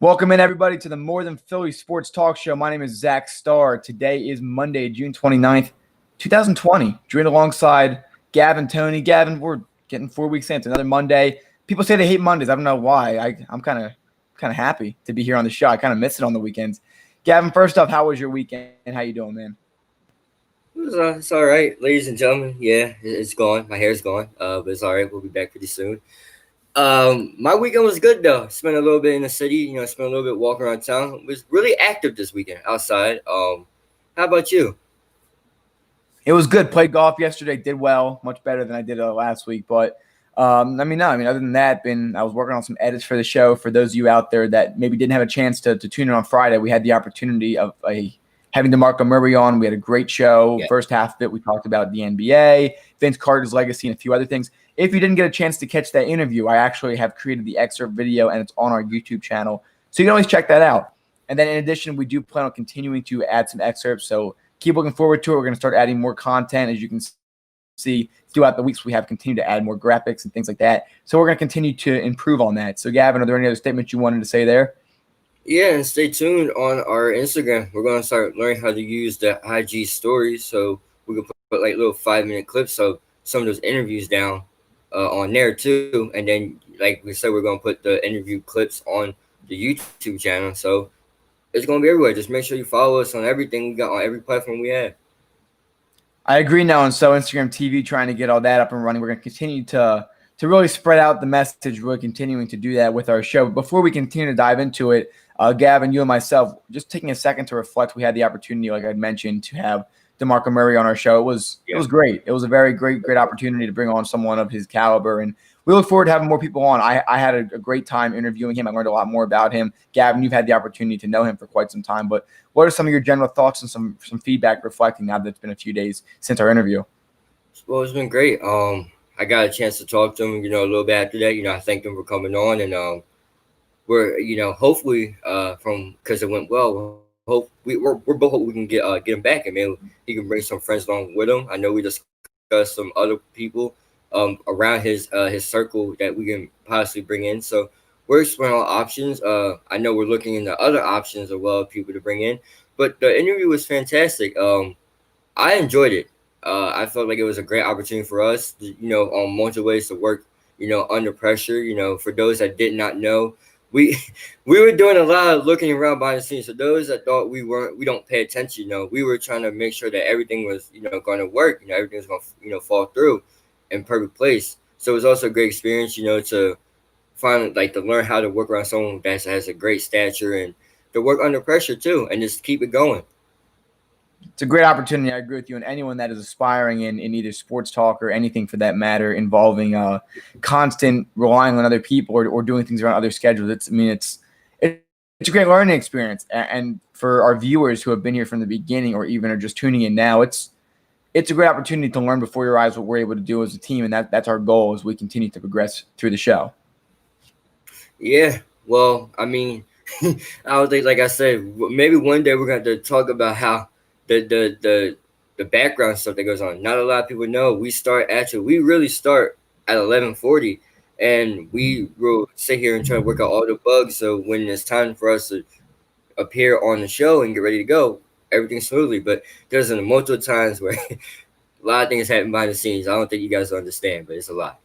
Welcome in, everybody, to the More Than Philly Sports Talk Show. My name is Zach Starr. Today is Monday, June 29th, 2020. Joined alongside Gavin, Tony. Gavin, we're getting 4 weeks into another Monday. People say they hate Mondays. I don't know why. I'm kind of happy to be here on the show. I kind of miss it on the weekends. Gavin, first off, how was your weekend? How you doing, man? It's all right, ladies and gentlemen. Yeah, it's gone. My hair's gone. But it's all right. We'll be back pretty soon. My weekend was good though. Spent a little bit in the city. Spent a little bit walking around town. Was really active this weekend outside. How about you? It was good. Played golf yesterday. Did well. Much better than I did last week. But other than that, I was working on some edits for the show. For those of you out there that maybe didn't have a chance to tune in on Friday, we had the opportunity of having DeMarco Murray on. We had a great show. Yeah. First half of it, we talked about the NBA, Vince Carter's legacy, and a few other things. If you didn't get a chance to catch that interview, I actually have created the excerpt video, and it's on our YouTube channel. So you can always check that out. And then in addition, we do plan on continuing to add some excerpts. So keep looking forward to it. We're going to start adding more content. As you can see throughout the weeks, we have continued to add more graphics and things like that. So we're going to continue to improve on that. So Gavin, are there any other statements you wanted to say there? Yeah, and stay tuned on our Instagram. We're gonna start learning how to use the IG stories, so we can put like little 5-minute clips of some of those interviews down on there too. And then, like we said, we're gonna put the interview clips on the YouTube channel. So it's gonna be everywhere. Just make sure you follow us on everything we got on every platform we have. I agree now. And so Instagram TV, trying to get all that up and running. We're going to continue to really spread out the message. We're continuing to do that with our show. But before we continue to dive into it, Gavin, you and myself, just taking a second to reflect. We had the opportunity, like I mentioned, to have DeMarco Murray on our show. It was great. It was a very great opportunity to bring on someone of his caliber, and we look forward to having more people on. I had a great time interviewing him. I learned a lot more about him. Gavin, you've had the opportunity to know him for quite some time, but what are some of your general thoughts and some feedback reflecting now that it's been a few days since our interview? Well, it's been great. I got a chance to talk to him, a little bit after that. I thanked him for coming on, and we're, hopefully, from because it went well. We're both hope we can get him back, and maybe he can bring some friends along with him. I know we discussed some other people around his circle that we can possibly bring in. So we're exploring all options. I know we're looking into other options as well, people to bring in. But the interview was fantastic. I enjoyed it. I felt like it was a great opportunity for us, on multiple ways to work, under pressure. For those that did not know, we we were doing a lot of looking around behind the scenes. So those that thought we don't pay attention, we were trying to make sure that everything was, going to work. Everything was going to, fall through in perfect place. So it was also a great experience, to finally to learn how to work around someone that has a great stature and to work under pressure too, and just keep it going. It's a great opportunity. I agree with you. And anyone that is aspiring in either sports talk or anything for that matter involving constant relying on other people or doing things around other schedules, it's a great learning experience. And for our viewers who have been here from the beginning or even are just tuning in now, it's a great opportunity to learn before your eyes what we're able to do as a team. And that's our goal as we continue to progress through the show. Yeah. Well, I mean, I don't think, like I said, maybe one day we're going to talk about how the background stuff that goes on. Not a lot of people know. We really start at 11:40, and we will sit here and try to work out all the bugs. So when it's time for us to appear on the show and get ready to go, everything's smoothly. But there's multiple times where a lot of things happen behind the scenes. I don't think you guys understand, but it's a lot.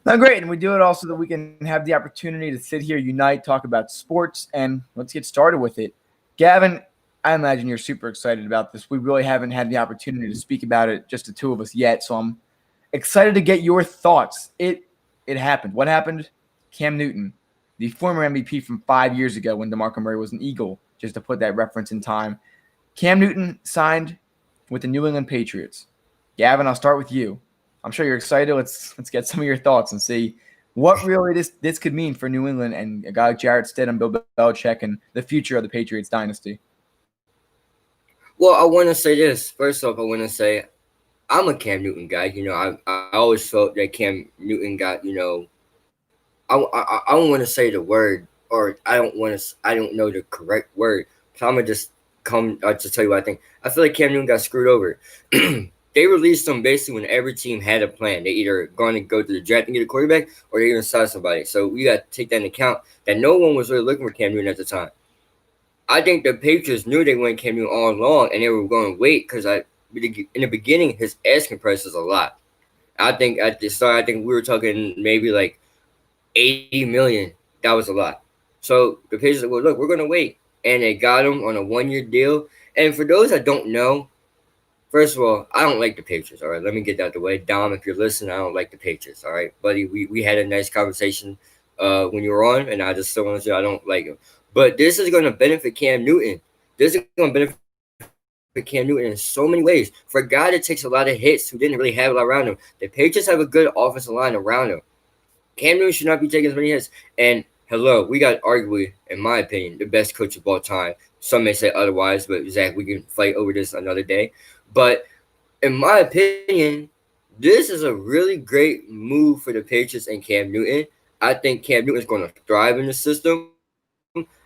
Now, great. And we do it also that we can have the opportunity to sit here, unite, talk about sports, and let's get started with it. Gavin, I imagine you're super excited about this. We really haven't had the opportunity to speak about it, just the two of us yet. So I'm excited to get your thoughts. It happened. What happened? Cam Newton, the former MVP from 5 years ago when DeMarco Murray was an Eagle, just to put that reference in time. Cam Newton signed with the New England Patriots. Gavin, I'll start with you. I'm sure you're excited. Let's get some of your thoughts and see what really this could mean for New England and a guy like Jarrett Stidham, Bill Belichick, and the future of the Patriots dynasty. Well, I want to say this. First off, I want to say I'm a Cam Newton guy. I always felt that Cam Newton got, I don't want to say the word, or I don't know the correct word. So I'm going to just come to tell you what I think. I feel like Cam Newton got screwed over. they released them basically when every team had a plan. They either going to go to the draft and get a quarterback, or they're going to sign somebody. So we got to take that into account that no one was really looking for Cam Newton at the time. I think the Patriots knew they wanted Cam Newton all along, and they were going to wait because in the beginning his asking price was a lot. I think at the start, I think we were talking maybe like 80 million. That was a lot. So the Patriots said, well, look, we're going to wait. And they got him on a 1-year deal. And for those that don't know, first of all, I don't like the Patriots, all right? Let me get that out the way. Dom, if you're listening, I don't like the Patriots, all right? Buddy, we had a nice conversation when you were on, and I just still want to say I don't like him. But this is going to benefit Cam Newton. This is going to benefit Cam Newton in so many ways. For a guy that takes a lot of hits who didn't really have a lot around him, the Patriots have a good offensive line around him. Cam Newton should not be taking as many hits. And hello, we got arguably, in my opinion, the best coach of all time. Some may say otherwise, but Zach, we can fight over this another day. But in my opinion, this is a really great move for the Patriots and Cam Newton. I think Cam Newton is going to thrive in the system.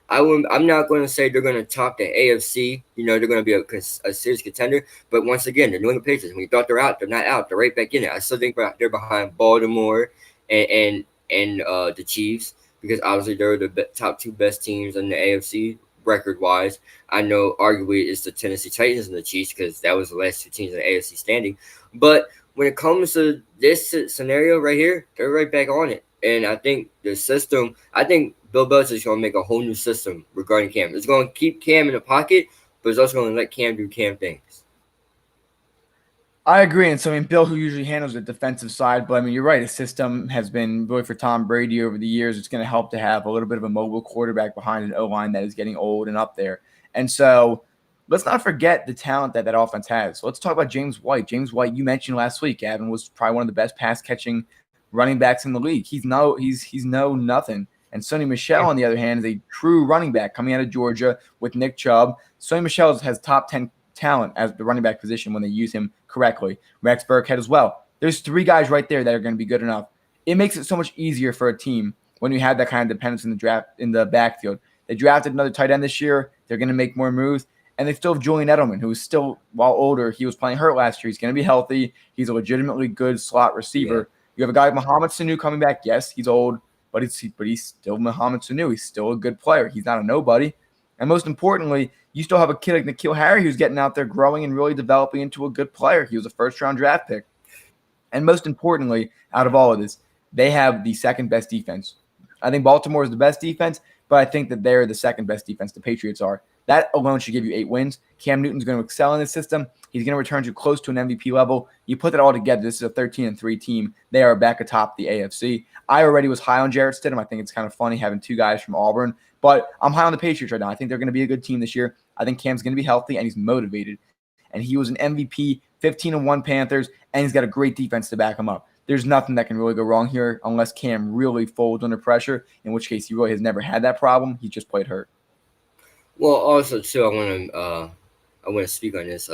I'm not going to say they're going to top the AFC. You know, they're going to be a serious contender. But once again, the New England Patriots, when you thought they're out, they're not out. They're right back in it. I still think they're behind Baltimore and the Chiefs, because obviously they're the top two best teams in the AFC record-wise. I know arguably it's the Tennessee Titans and the Chiefs, because that was the last two teams in the AFC standing. But when it comes to this scenario right here, they're right back on it. And I think the system, I think Bill Belichick is going to make a whole new system regarding Cam. It's going to keep Cam in the pocket, but it's also going to let Cam do Cam things. I agree. And so, I mean, Bill, who usually handles the defensive side, but I mean, you're right. His system has been really for Tom Brady over the years. It's going to help to have a little bit of a mobile quarterback behind an O-line that is getting old and up there. And so let's not forget the talent that offense has. So let's talk about James White. James White, you mentioned last week, Gavin, was probably one of the best pass-catching running backs in the league. He's no nothing. And Sonny Michel, on the other hand, is a true running back coming out of Georgia with Nick Chubb. Sonny Michel has top 10 talent as the running back position when they use him correctly. Rex Burkhead as well. There's 3 guys right there that are going to be good enough. It makes it so much easier for a team when you have that kind of dependence in the draft, in the backfield. They drafted another tight end this year. They're going to make more moves. And they still have Julian Edelman, who is still, while older, he was playing hurt last year. He's going to be healthy. He's a legitimately good slot receiver. Yeah. You have a guy like Mohamed Sanu coming back. Yes, he's old, but he's still Mohamed Sanu. He's still a good player. He's not a nobody. And most importantly, you still have a kid like N'Keal Harry who's getting out there, growing and really developing into a good player. He was a first-round draft pick. And most importantly, out of all of this, they have the second best defense. I think Baltimore is the best defense, but I think that they're the second best defense. The Patriots are. That alone should give you 8 wins. Cam Newton's going to excel in this system. He's going to return to close to an MVP level. You put that all together, this is a 13-3 team. They are back atop the AFC. I already was high on Jarrett Stidham. I think it's kind of funny having 2 guys from Auburn. But I'm high on the Patriots right now. I think they're going to be a good team this year. I think Cam's going to be healthy, and he's motivated. And he was an MVP, 15-1 Panthers, and he's got a great defense to back him up. There's nothing that can really go wrong here unless Cam really folds under pressure, in which case he really has never had that problem. He just played hurt. Well, also, too, I want to speak on this.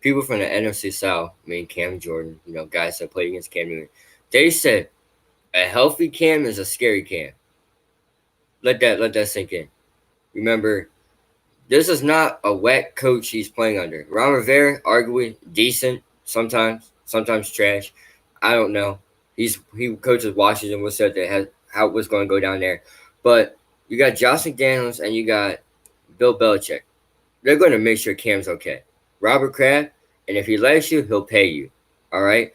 People from the NFC South, I mean, Cam Jordan, you know, guys that played against Cam Newton, they said a healthy Cam is a scary Cam. Let that sink in. Remember, this is not a whack coach he's playing under. Ron Rivera, arguably decent, sometimes trash. I don't know. He coaches Washington. Was said that how it was going to go down there, but you got Josh McDaniels and you got Bill Belichick. They're going to make sure Cam's okay. Robert Kraft, and if he likes you, he'll pay you. All right,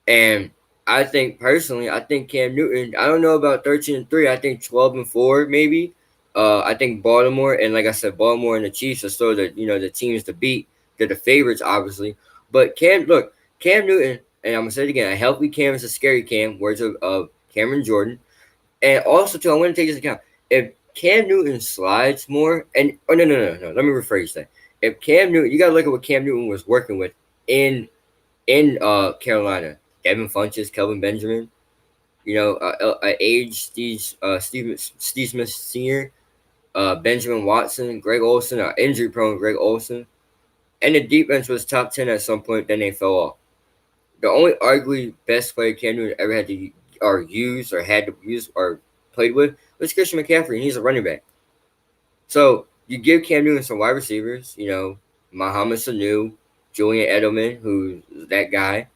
and I think personally, Cam Newton. I don't know about 13-3. I think 12-4 maybe. I think Baltimore, and like I said, Baltimore and the Chiefs are still the teams to beat. They're the favorites, obviously. But Cam Newton, and I'm gonna say it again, a healthy Cam is a scary Cam. Words of Cameron Jordan. And also too, I want to take this account. If Cam Newton slides more, and no, let me rephrase that. If Cam Newton, you gotta look at what Cam Newton was working with in Carolina. Devin Funchess, Kelvin Benjamin, age Steve Smith Sr., Benjamin Watson, Greg Olsen, injury-prone Greg Olsen. And the defense was top 10 at some point, then they fell off. The only arguably best player Cam Newton ever had to use or played with was Christian McCaffrey, and he's a running back. So you give Cam Newton some wide receivers, Mohamed Sanu, Julian Edelman, who's that guy,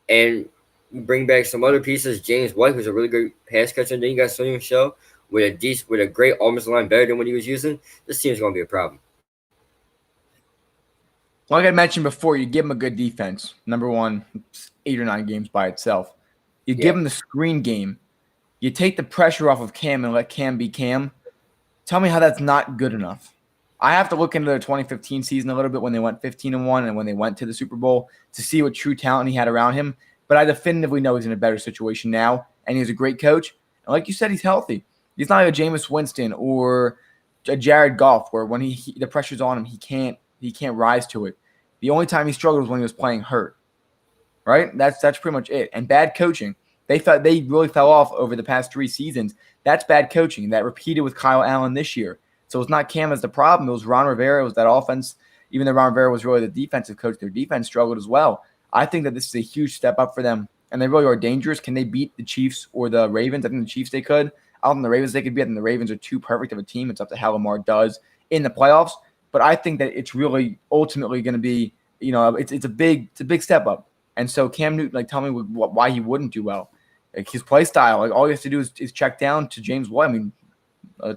and you bring back some other pieces. James White, who's a really good pass catcher. And then you got Sonny Michel with a great offensive line, better than what he was using. This team's going to be a problem. Like I mentioned before, you give him a good defense. Number one, 8 or 9 games by itself. You give him the screen game. You take the pressure off of Cam and let Cam be Cam. Tell me how that's not good enough. I have to look into their 2015 season a little bit when they went 15-1 and when they went to the Super Bowl to see what true talent he had around him. But I definitively know he's in a better situation now, and he's a great coach. And like you said, he's healthy. He's not like a Jameis Winston or a Jared Goff, where when the pressure's on him, he can't rise to it. The only time he struggled was when he was playing hurt. Right? That's pretty much it. And bad coaching. They really fell off over the past 3 seasons. That's bad coaching. That repeated with Kyle Allen this year. So it's not Cam as the problem. It was Ron Rivera. It was that offense. Even though Ron Rivera was really the defensive coach, their defense struggled as well. I think that this is a huge step up for them, and they really are dangerous. Can they beat the Chiefs or the Ravens? I think the Chiefs they could. I don't think the Ravens they could beat. I think the Ravens are too perfect of a team. It's up to how Lamar does in the playoffs. But I think that it's really ultimately going to be, it's a big step up. And so Cam Newton, tell me why he wouldn't do well. His play style, all he has to do is check down to James White. I mean,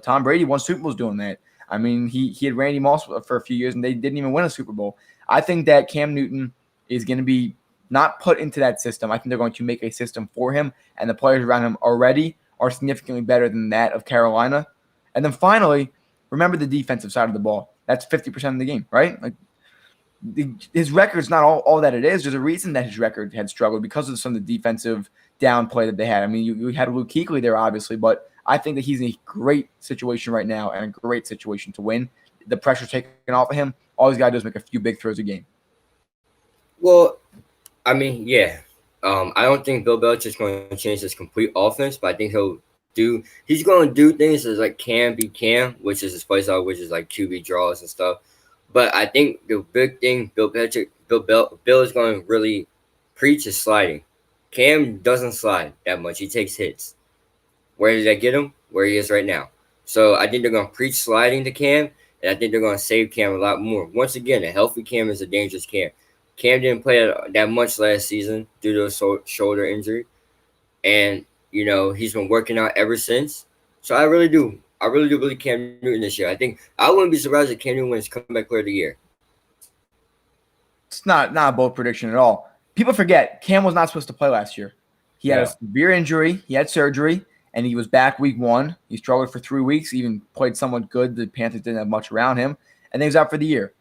Tom Brady won Super Bowls doing that. I mean, he had Randy Moss for a few years, and they didn't even win a Super Bowl. I think that Cam Newton is going to be not put into that system. I think they're going to make a system for him, and the players around him already are significantly better than that of Carolina. And then finally, remember the defensive side of the ball. That's 50% of the game, right? His record's not all that it is. There's a reason that his record had struggled because of some of the defensive downplay that they had. I mean, you had Luke Kuechly there, obviously, but I think that he's in a great situation right now and a great situation to win. The pressure's taken off of him. All he's got to do is make a few big throws a game. Well, I mean, yeah. I don't think Bill Belichick's going to change his complete offense, but I think he's going to do things as Cam be Cam, which is his play style, which is QB draws and stuff. But I think the big thing Bill is going to really preach is sliding. Cam doesn't slide that much. He takes hits. Where did that get him? Where he is right now. So I think they're going to preach sliding to Cam, and I think they're going to save Cam a lot more. Once again, a healthy Cam is a dangerous Cam. Cam didn't play that much last season due to a shoulder injury. And, he's been working out ever since. So I really do believe Cam Newton this year. I wouldn't be surprised if Cam Newton wins comeback player of the year. It's not a bold prediction at all. People forget Cam was not supposed to play last year. He had a severe injury. He had surgery, and he was back week 1. He struggled for 3 weeks, even played somewhat good. The Panthers didn't have much around him, and then he was out for the year.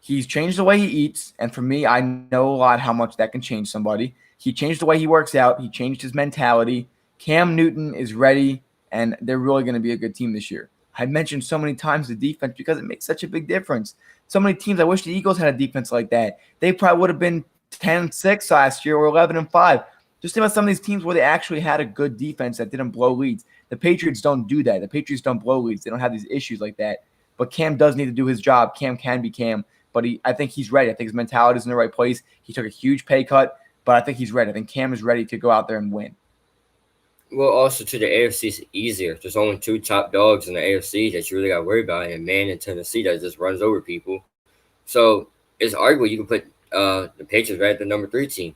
He's changed the way he eats, and for me, I know a lot how much that can change somebody. He changed the way he works out. He changed his mentality. Cam Newton is ready, and they're really going to be a good team this year. I mentioned so many times the defense because it makes such a big difference. So many teams, I wish the Eagles had a defense like that. They probably would have been 10-6 last year or 11-5. Just think about some of these teams where they actually had a good defense that didn't blow leads. The Patriots don't do that. The Patriots don't blow leads. They don't have these issues like that. But Cam does need to do his job. Cam can be Cam. But I think he's ready. I think his mentality is in the right place. He took a huge pay cut, but I think he's ready. I think Cam is ready to go out there and win. Well, also, to the AFC is easier. There's only 2 top dogs in the AFC that you really got to worry about, and man in Tennessee that just runs over people. So it's arguable you can put the Patriots right at the number 3 team.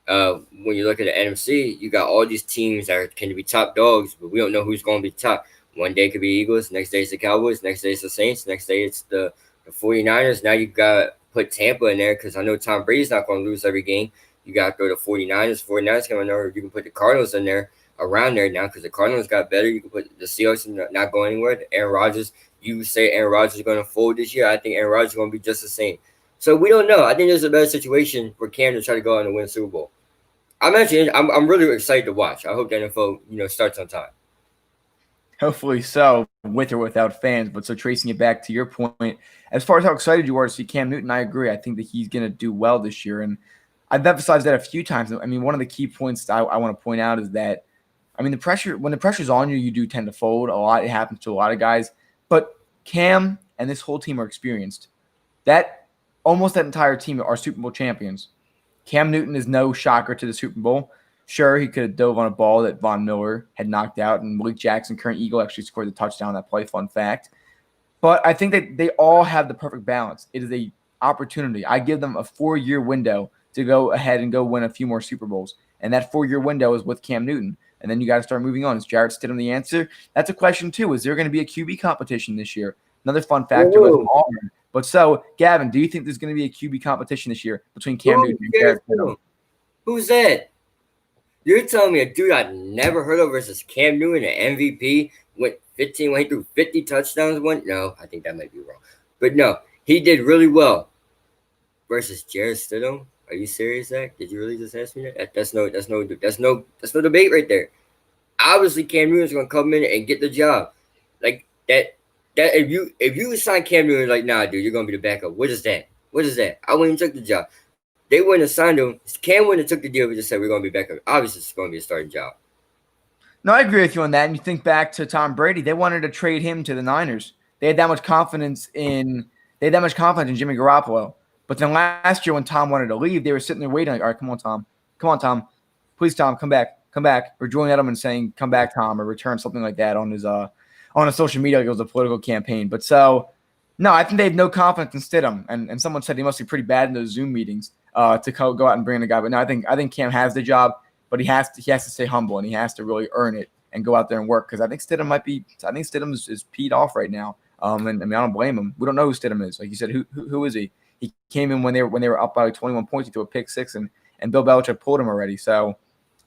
When you look at the NFC, you got all these teams that can be top dogs, but we don't know who's going to be top. One day it could be Eagles, next day it's the Cowboys, next day it's the Saints, next day it's the 49ers. Now you've got to put Tampa in there because I know Tom Brady's not going to lose every game. You got to throw the 49ers. 49ers coming over. You can put the Cardinals in there around there now because the Cardinals got better. You can put the Seahawks not going anywhere. Aaron Rodgers, you say Aaron Rodgers is going to fold this year. I think Aaron Rodgers is going to be just the same. So we don't know. I think there's a better situation for Cam to try to go out and win Super Bowl. I'm really excited to watch. I hope the NFL, starts on time. Hopefully so, with or without fans. But so tracing it back to your point, as far as how excited you are to see Cam Newton, I agree. I think that he's going to do well this year. And I've emphasized that a few times. I mean, one of the key points I want to point out is that, when the pressure's on you, you do tend to fold a lot. It happens to a lot of guys. But Cam and this whole team are experienced. Almost that entire team are Super Bowl champions. Cam Newton is no shocker to the Super Bowl. Sure, he could have dove on a ball that Von Miller had knocked out, and Malik Jackson, current Eagle, actually scored the touchdown on that play. Fun fact. But I think that they all have the perfect balance. It is a opportunity. I give them a 4-year window to go ahead and go win a few more Super Bowls. And that 4-year window is with Cam Newton. And then you got to start moving on. Is Jarrett Stidham the answer? That's a question, too. Is there going to be a QB competition this year? Another fun factor with Auburn. But so, Gavin, do you think there's going to be a QB competition this year between Cam Newton and Jarrett Stidham? Who's that? You're telling me a dude I've never heard of versus Cam Newton, an MVP, went he threw 50 touchdowns. No, I think that might be wrong. But no, he did really well versus Jarrett Stidham. Are you serious, Zach? Did you really just ask me that? That's no debate right there. Obviously, Cam Newton's gonna come in and get the job. Like that if you sign Cam Newton, like, nah, dude, you're gonna be the backup. What is that? I wouldn't even took the job. They wouldn't have signed him. Cam wouldn't have took the deal. We just said we're gonna be backup. Obviously, it's gonna be a starting job. No, I agree with you on that. And you think back to Tom Brady, they wanted to trade him to the Niners. They had that much confidence in Jimmy Garoppolo. But then last year when Tom wanted to leave, they were sitting there waiting like, all right, come on, Tom. Please, Tom, come back. Or Julian Edelman saying, come back, Tom, or return something like that on his social media like it was a political campaign. But so, no, I think they have no confidence in Stidham. And someone said he must be pretty bad in those Zoom meetings to go out and bring the guy. But no, I think Cam has the job, but he has to stay humble and he has to really earn it and go out there and work, because I think Stidham is peed off right now. And I mean, I don't blame him. We don't know who Stidham is. Like you said, who is he? He came in when they were up by like 21 points. He threw a pick six, and Bill Belichick pulled him already. So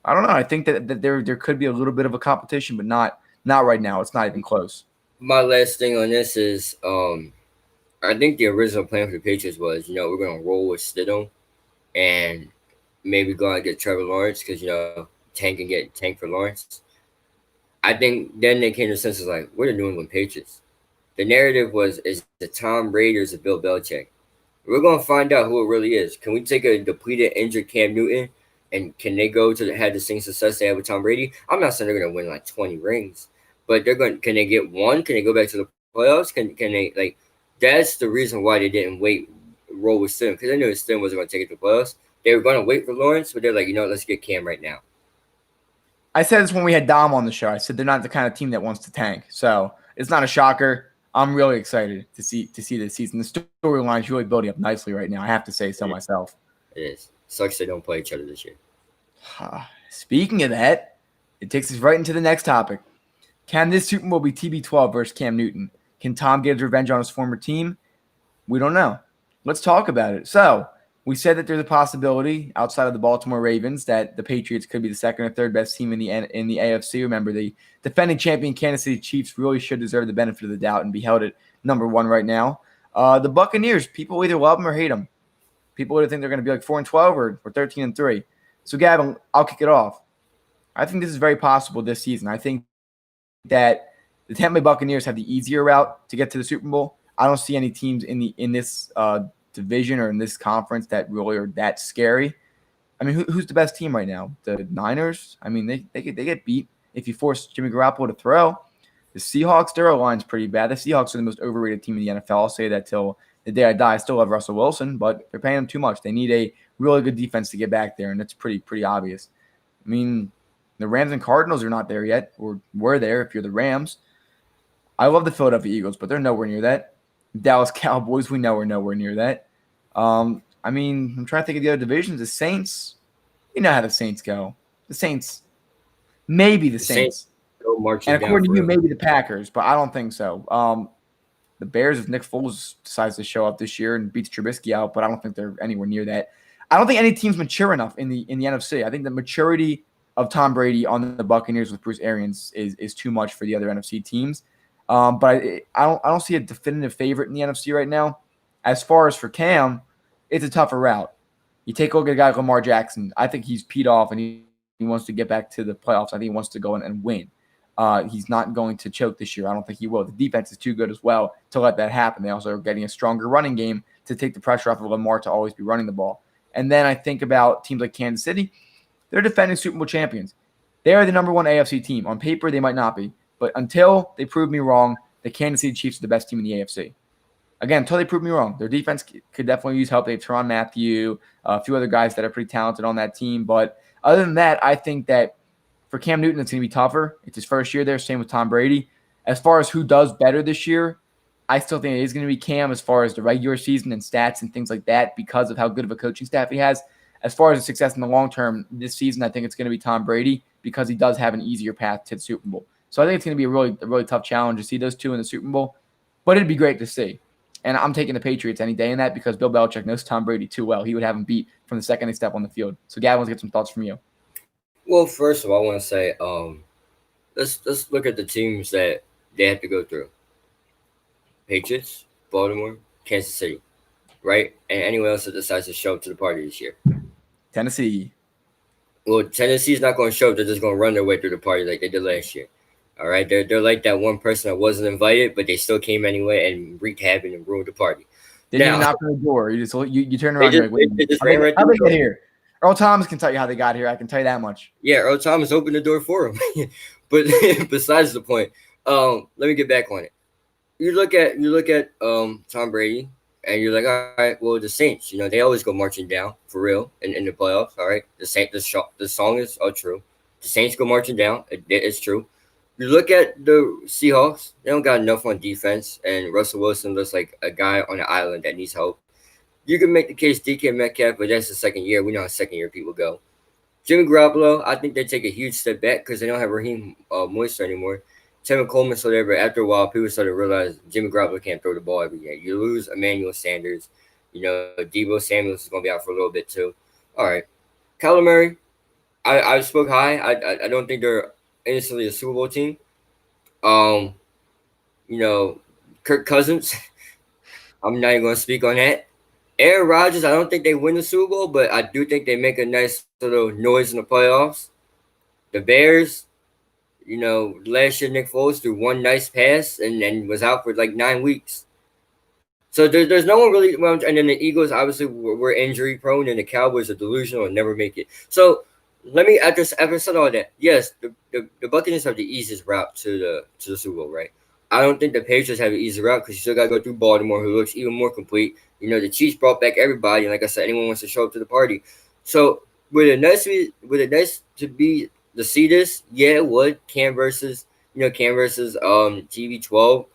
I don't know. I think that there could be a little bit of a competition, but not right now. It's not even close. My last thing on this is I think the original plan for the Patriots was, we're going to roll with Stidham and maybe go out and get Trevor Lawrence because, tank for Lawrence. I think then they came to the sense of like, we're the New England Patriots. The narrative is the Tom Brady or is it Bill Belichick? We're going to find out who it really is. Can we take a depleted, injured Cam Newton, and can they go to have the same success they had with Tom Brady? I'm not saying they're going to win like 20 rings, but can they get one? Can they go back to the playoffs? Can they, like, that's the reason why they didn't roll with Stidham, because they knew Stidham wasn't going to take it to the playoffs. They were going to wait for Lawrence, but they're like, let's get Cam right now. I said this when we had Dom on the show. I said they're not the kind of team that wants to tank. So it's not a shocker. I'm really excited to see this season. The storyline is really building up nicely right now. I have to say so myself. It is. Sucks they don't play each other this year. Speaking of that, it takes us right into the next topic. Can this Super Bowl be TB12 versus Cam Newton? Can Tom get his revenge on his former team? We don't know. Let's talk about it. So we said that there's a possibility outside of the Baltimore Ravens that the Patriots could be the second or third best team in the AFC. Remember, the defending champion Kansas City Chiefs really should deserve the benefit of the doubt and be held at number one right now. The Buccaneers, people either love them or hate them. People either think they're going to be like 4-12 or 13-3. So, Gavin, I'll kick it off. I think this is very possible this season. I think that the Tampa Bay Buccaneers have the easier route to get to the Super Bowl. I don't see any teams in this division or in this conference that really are that scary. I mean, who's the best team right now? The Niners? I mean, they get beat if you force Jimmy Garoppolo to throw. The Seahawks, their line's pretty bad. The Seahawks are the most overrated team in the NFL. I'll say that till the day I die. I still love Russell Wilson, but they're paying him too much. They need a really good defense to get back there, and that's pretty obvious. I mean, the Rams and Cardinals are not there yet, or were there if you're the Rams. I love the Philadelphia Eagles, but they're nowhere near that. Dallas Cowboys, we know, are nowhere near that. I mean, I'm trying to think of the other divisions. The Saints, you know how the Saints go. The Saints, maybe the Saints. And according to you, maybe the Packers, but I don't think so. The Bears, if Nick Foles decides to show up this year and beats Trubisky out, but I don't think they're anywhere near that. I don't think any team's mature enough in the NFC. I think the maturity of Tom Brady on the Buccaneers with Bruce Arians is too much for the other NFC teams. But I don't see a definitive favorite in the NFC right now. As far as for Cam, it's a tougher route. You take a look at a guy like Lamar Jackson. I think he's peed off and he wants to get back to the playoffs. I think he wants to go in and win. He's not going to choke this year. I don't think he will. The defense is too good as well to let that happen. They also are getting a stronger running game to take the pressure off of Lamar to always be running the ball. And then I think about teams like Kansas City. They're defending Super Bowl champions. They are the number one AFC team. On paper, they might not be. But until they prove me wrong, the Kansas City Chiefs are the best team in the AFC. Again, until they prove me wrong. Their defense could definitely use help. They have Tyrann Mathieu, a few other guys that are pretty talented on that team. But other than that, I think that for Cam Newton, it's going to be tougher. It's his first year there, same with Tom Brady. As far as who does better this year, I still think it is going to be Cam as far as the regular season and stats and things like that because of how good of a coaching staff he has. As far as the success in the long term this season, I think it's going to be Tom Brady because he does have an easier path to the Super Bowl. So I think it's going to be a really tough challenge to see those two in the Super Bowl, but it'd be great to see. And I'm taking the Patriots any day in that because Bill Belichick knows Tom Brady too well. He would have him beat from the second they step on the field. So Gavin, let's get some thoughts from you. Well, first of all, I want to say, let's look at the teams that they have to go through: Patriots, Baltimore, Kansas City, right? And anyone else that decides to show up to the party this year. Tennessee. Well, Tennessee's not going to show up. They're just going to run their way through the party like they did last year. All right, they're like that one person that wasn't invited, but they still came anyway and wreaked havoc and ruined the party. Didn't even knock on the door. You turn around. They just ran right how through they get here? Earl Thomas can tell you how they got here. I can tell you that much. Yeah, Earl Thomas opened the door for him. But besides the point, let me get back on it. You look at Tom Brady, and you're like, all right, well, the Saints, they always go marching down for real in the playoffs. All right, the song is true. The Saints go marching down. It's true. You look at the Seahawks; they don't got enough on defense, and Russell Wilson looks like a guy on an island that needs help. You can make the case DK Metcalf, but that's the second year. We know how second-year people go. Jimmy Garoppolo, I think they take a huge step back because they don't have Raheem Mostert anymore. Tevin Coleman still there, but after a while, people started to realize Jimmy Garoppolo can't throw the ball every game. You lose Emmanuel Sanders. Deebo Samuels is going to be out for a little bit too. All right. Kyler Murray, I spoke high. I don't think they're instantly a Super Bowl team. Kirk Cousins, I'm not even going to speak on that. Aaron Rodgers, I don't think they win the Super Bowl, but I do think they make a nice little noise in the playoffs. The Bears, last year Nick Foles threw one nice pass and was out for like 9 weeks. So there's no one really. And then the Eagles obviously were injury prone, and the Cowboys are delusional and never make it. So let me after said all that. Yes, the Buccaneers have the easiest route to the Super Bowl, right? I don't think the Patriots have an easy route because you still got to go through Baltimore, who looks even more complete. The Chiefs brought back everybody, and like I said, anyone wants to show up to the party. So would it nice to see this? Yeah, it would. Cam versus TV12,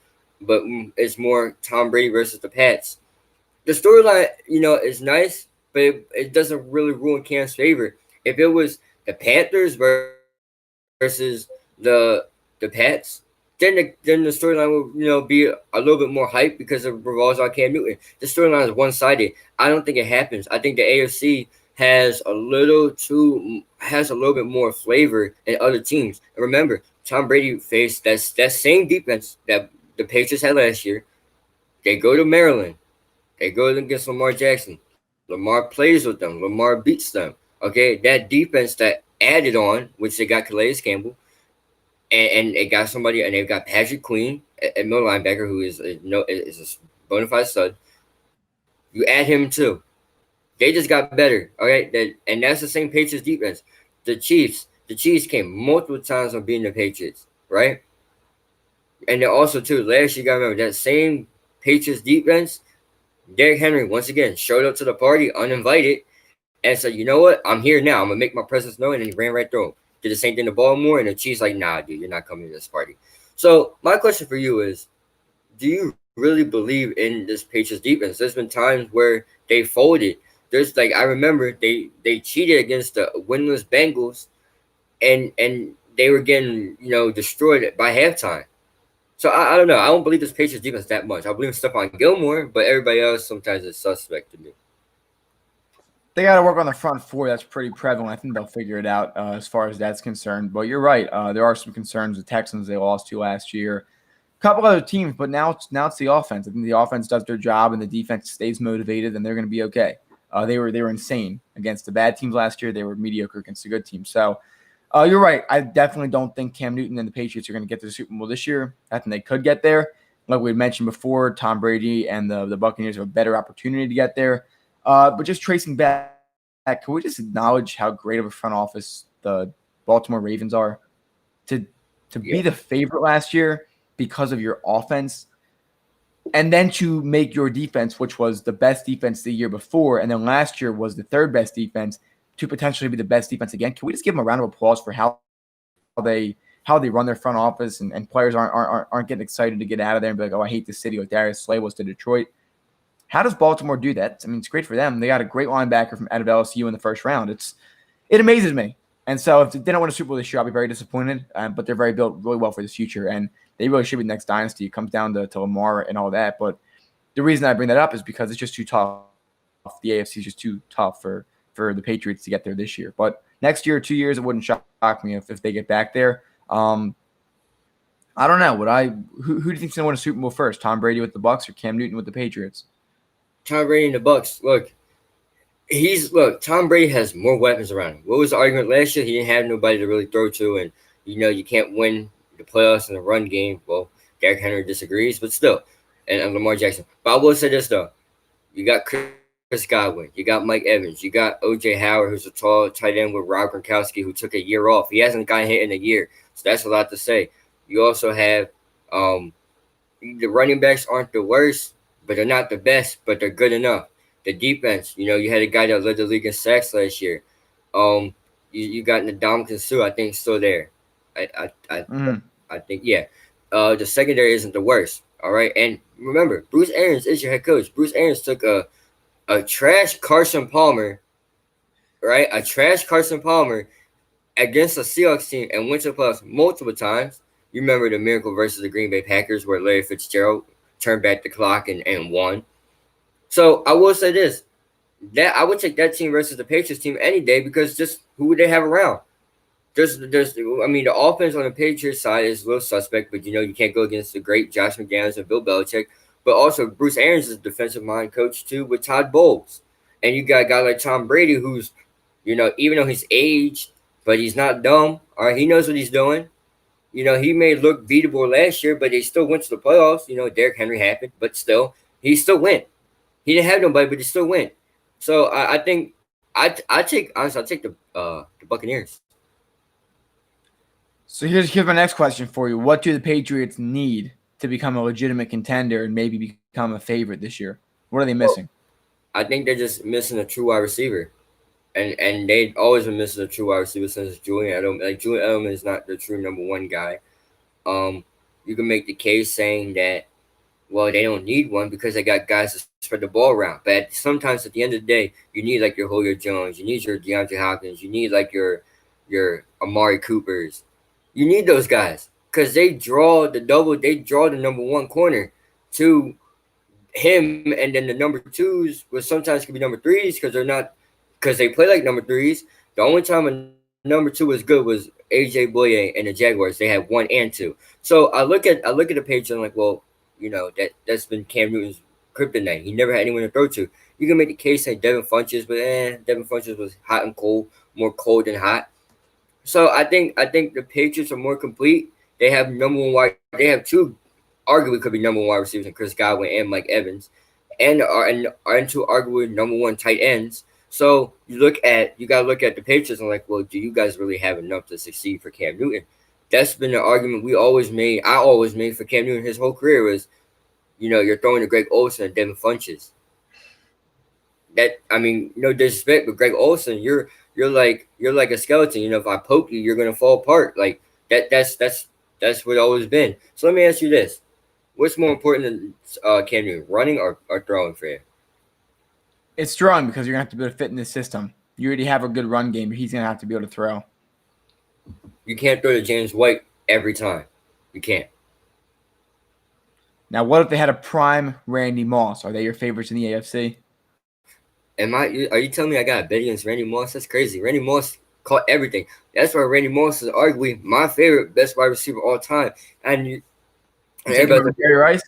but it's more Tom Brady versus the Pats. The storyline, is nice, but it doesn't really ruin Cam's favor. If it was the Panthers versus the Pats, then the storyline will be a little bit more hype because it revolves on Cam Newton. The storyline is one-sided. I don't think it happens. I think the AFC has a little bit more flavor than other teams. And remember, Tom Brady faced that same defense that the Patriots had last year. They go to Maryland. They go against Lamar Jackson. Lamar plays with them. Lamar beats them. Okay, that defense that added on, which they got Calais Campbell, and they got somebody, and they've got Patrick Queen, a middle linebacker who is a bona fide stud. You add him too. They just got better. Okay, and that's the same Patriots defense. The Chiefs came multiple times on beating the Patriots, right? And then also too, last year you gotta remember that same Patriots defense. Derrick Henry once again showed up to the party uninvited and said, "You know what? I'm here now. I'm gonna make my presence known." And he ran right through him. Did the same thing to Baltimore, and the Chiefs like, "Nah, dude, you're not coming to this party." So my question for you is, do you really believe in this Patriots defense? There's been times where they folded. There's I remember they cheated against the winless Bengals, and they were getting destroyed by halftime. So I don't know. I don't believe this Patriots defense that much. I believe in Stephon Gilmore, but everybody else sometimes is suspect to me. They got to work on the front four. That's pretty prevalent. I think they'll figure it out as far as that's concerned. But you're right. There are some concerns. The Texans they lost to last year. A couple other teams, but now it's the offense. I think the offense does their job and the defense stays motivated, and they're going to be okay. They were insane against the bad teams last year. They were mediocre against the good teams. So you're right. I definitely don't think Cam Newton and the Patriots are going to get to the Super Bowl this year. I think they could get there. Like we mentioned before, Tom Brady and the Buccaneers have a better opportunity to get there. But just tracing back, can we just acknowledge how great of a front office the Baltimore Ravens are? To be the favorite last year because of your offense, and then to make your defense, which was the best defense the year before, and then last year was the third best defense, to potentially be the best defense again. Can we just give them a round of applause for how they how they run their front office, and players aren't getting excited to get out of there and be like, oh, I hate the city, like Darius Slay was to Detroit. How does Baltimore do that? I mean, it's great for them. They got a great linebacker from out of LSU in the first round. It amazes me. And so if they don't win a Super Bowl this year, I'll be very disappointed. But they're built really well for this future, and they really should be the next dynasty. It comes down to Lamar and all that. But the reason I bring that up is because it's just too tough. The AFC is just too tough for the Patriots to get there this year. But next year or 2 years, it wouldn't shock me if they get back there. I don't know. Who do you think's gonna win a Super Bowl first? Tom Brady with the Bucs or Cam Newton with the Patriots? Tom Brady and the Bucs. Look, Tom Brady has more weapons around him. What was the argument last year? He didn't have nobody to really throw to, and you can't win the playoffs in the run game. Well, Derrick Henry disagrees, but still, and Lamar Jackson. But I will say this though, you got Chris Godwin, you got Mike Evans, you got OJ Howard, who's a tall tight end with Rob Gronkowski, who took a year off. He hasn't gotten hit in a year, so that's a lot to say. You also have the running backs aren't the worst, but they're not the best, but they're good enough. The defense, you had a guy that led the league in sacks last year. You got Ndamukong Suh, I think, still there. I think, yeah. The secondary isn't the worst. All right, and remember, Bruce Arians is your head coach. Bruce Arians took a trash Carson Palmer, right? A trash Carson Palmer against a Seahawks team and went to the playoffs multiple times. You remember the miracle versus the Green Bay Packers where Larry Fitzgerald turned back the clock and won. So I will say this, that I would take that team versus the Patriots team any day because just who would they have around? The offense on the Patriots side is a little suspect, but you can't go against the great Josh McDaniels and Bill Belichick. But also Bruce Arians is a defensive mind coach too with Todd Bowles. And you got a guy like Tom Brady who's, even though he's aged, but he's not dumb. All right, he knows what he's doing. He may look beatable last year, but they still went to the playoffs. Derrick Henry happened, but still, he still went. He didn't have nobody, but he still went. So I think I take the Buccaneers. So here's my next question for you. What do the Patriots need to become a legitimate contender and maybe become a favorite this year? What are they missing? I think they're just missing a true wide receiver. And they've always been missing a true wide receiver since Julian Edelman. Like, Julian Edelman is not the true number one guy. You can make the case saying that, well, they don't need one because they got guys to spread the ball around. But sometimes at the end of the day, you need like your Julio Jones, you need your DeAndre Hopkins, you need like your Amari Coopers. You need those guys because they draw the number one corner to him, and then the number twos will sometimes could be number threes because they play like number threes. The only time a number two was good was AJ Bouye and the Jaguars. They had 1 and 2. So I look at the Patriots and I'm like, well, that's been Cam Newton's kryptonite. He never had anyone to throw to. You can make the case like Devin Funchess, but Devin Funchess was hot and cold, more cold than hot. So I think the Patriots are more complete. They have they have two arguably could be number one wide receivers in Chris Godwin and Mike Evans, and are into arguably number one tight ends. So you gotta look at the Patriots and like, well, do you guys really have enough to succeed for Cam Newton? That's been the argument I always made for Cam Newton his whole career was, you're throwing to Greg Olsen and Devin Funchess. No disrespect, but Greg Olsen, you're like a skeleton. If I poke you, you're gonna fall apart. Like that's what it's always been. So let me ask you this: what's more important than Cam Newton, running or throwing for you? It's throwing because you're gonna have to be able to fit in this system. You already have a good run game, but he's gonna have to be able to throw. You can't throw to James White every time. You can't. Now, what if they had a prime Randy Moss? Are they your favorites in the AFC? Are you telling me I got a bet against Randy Moss? That's crazy. Randy Moss caught everything. That's why Randy Moss is arguably my favorite best wide receiver of all time. And everybody, Jerry Rice?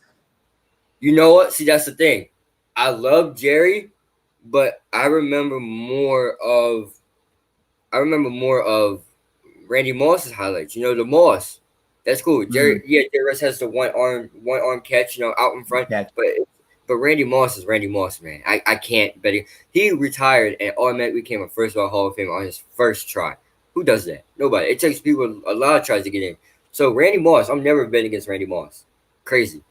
You know what? See, that's the thing. I love Jerry, but I remember more of Randy Moss's highlights. The Moss. That's cool. Jerry Rice has the one arm catch, out in front. Yeah. But Randy Moss is Randy Moss, man. I can't bet him. He retired and automatically became a first-ballot Hall of Fame on his first try. Who does that? Nobody. It takes people a lot of tries to get in. So Randy Moss, I'm never betting against Randy Moss. Crazy.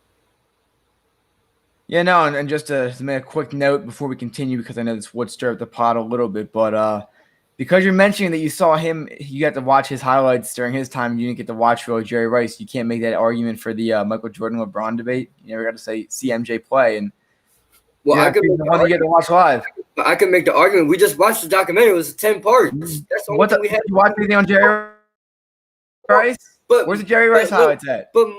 Yeah, no, and just to make a quick note before we continue, because I know this would stir up the pot a little bit, but Because you're mentioning that you saw him, you got to watch his highlights during his time. You didn't get to watch really Jerry Rice. You can't make that argument for the Michael Jordan LeBron debate. You never got to see MJ play, and Well, you're I not could the make the one that you get to watch live. I can make the argument. We just watched the documentary. It was 10 parts. That's the only thing we had. You watch anything on Jerry Rice? Where's the Jerry Rice highlights at? But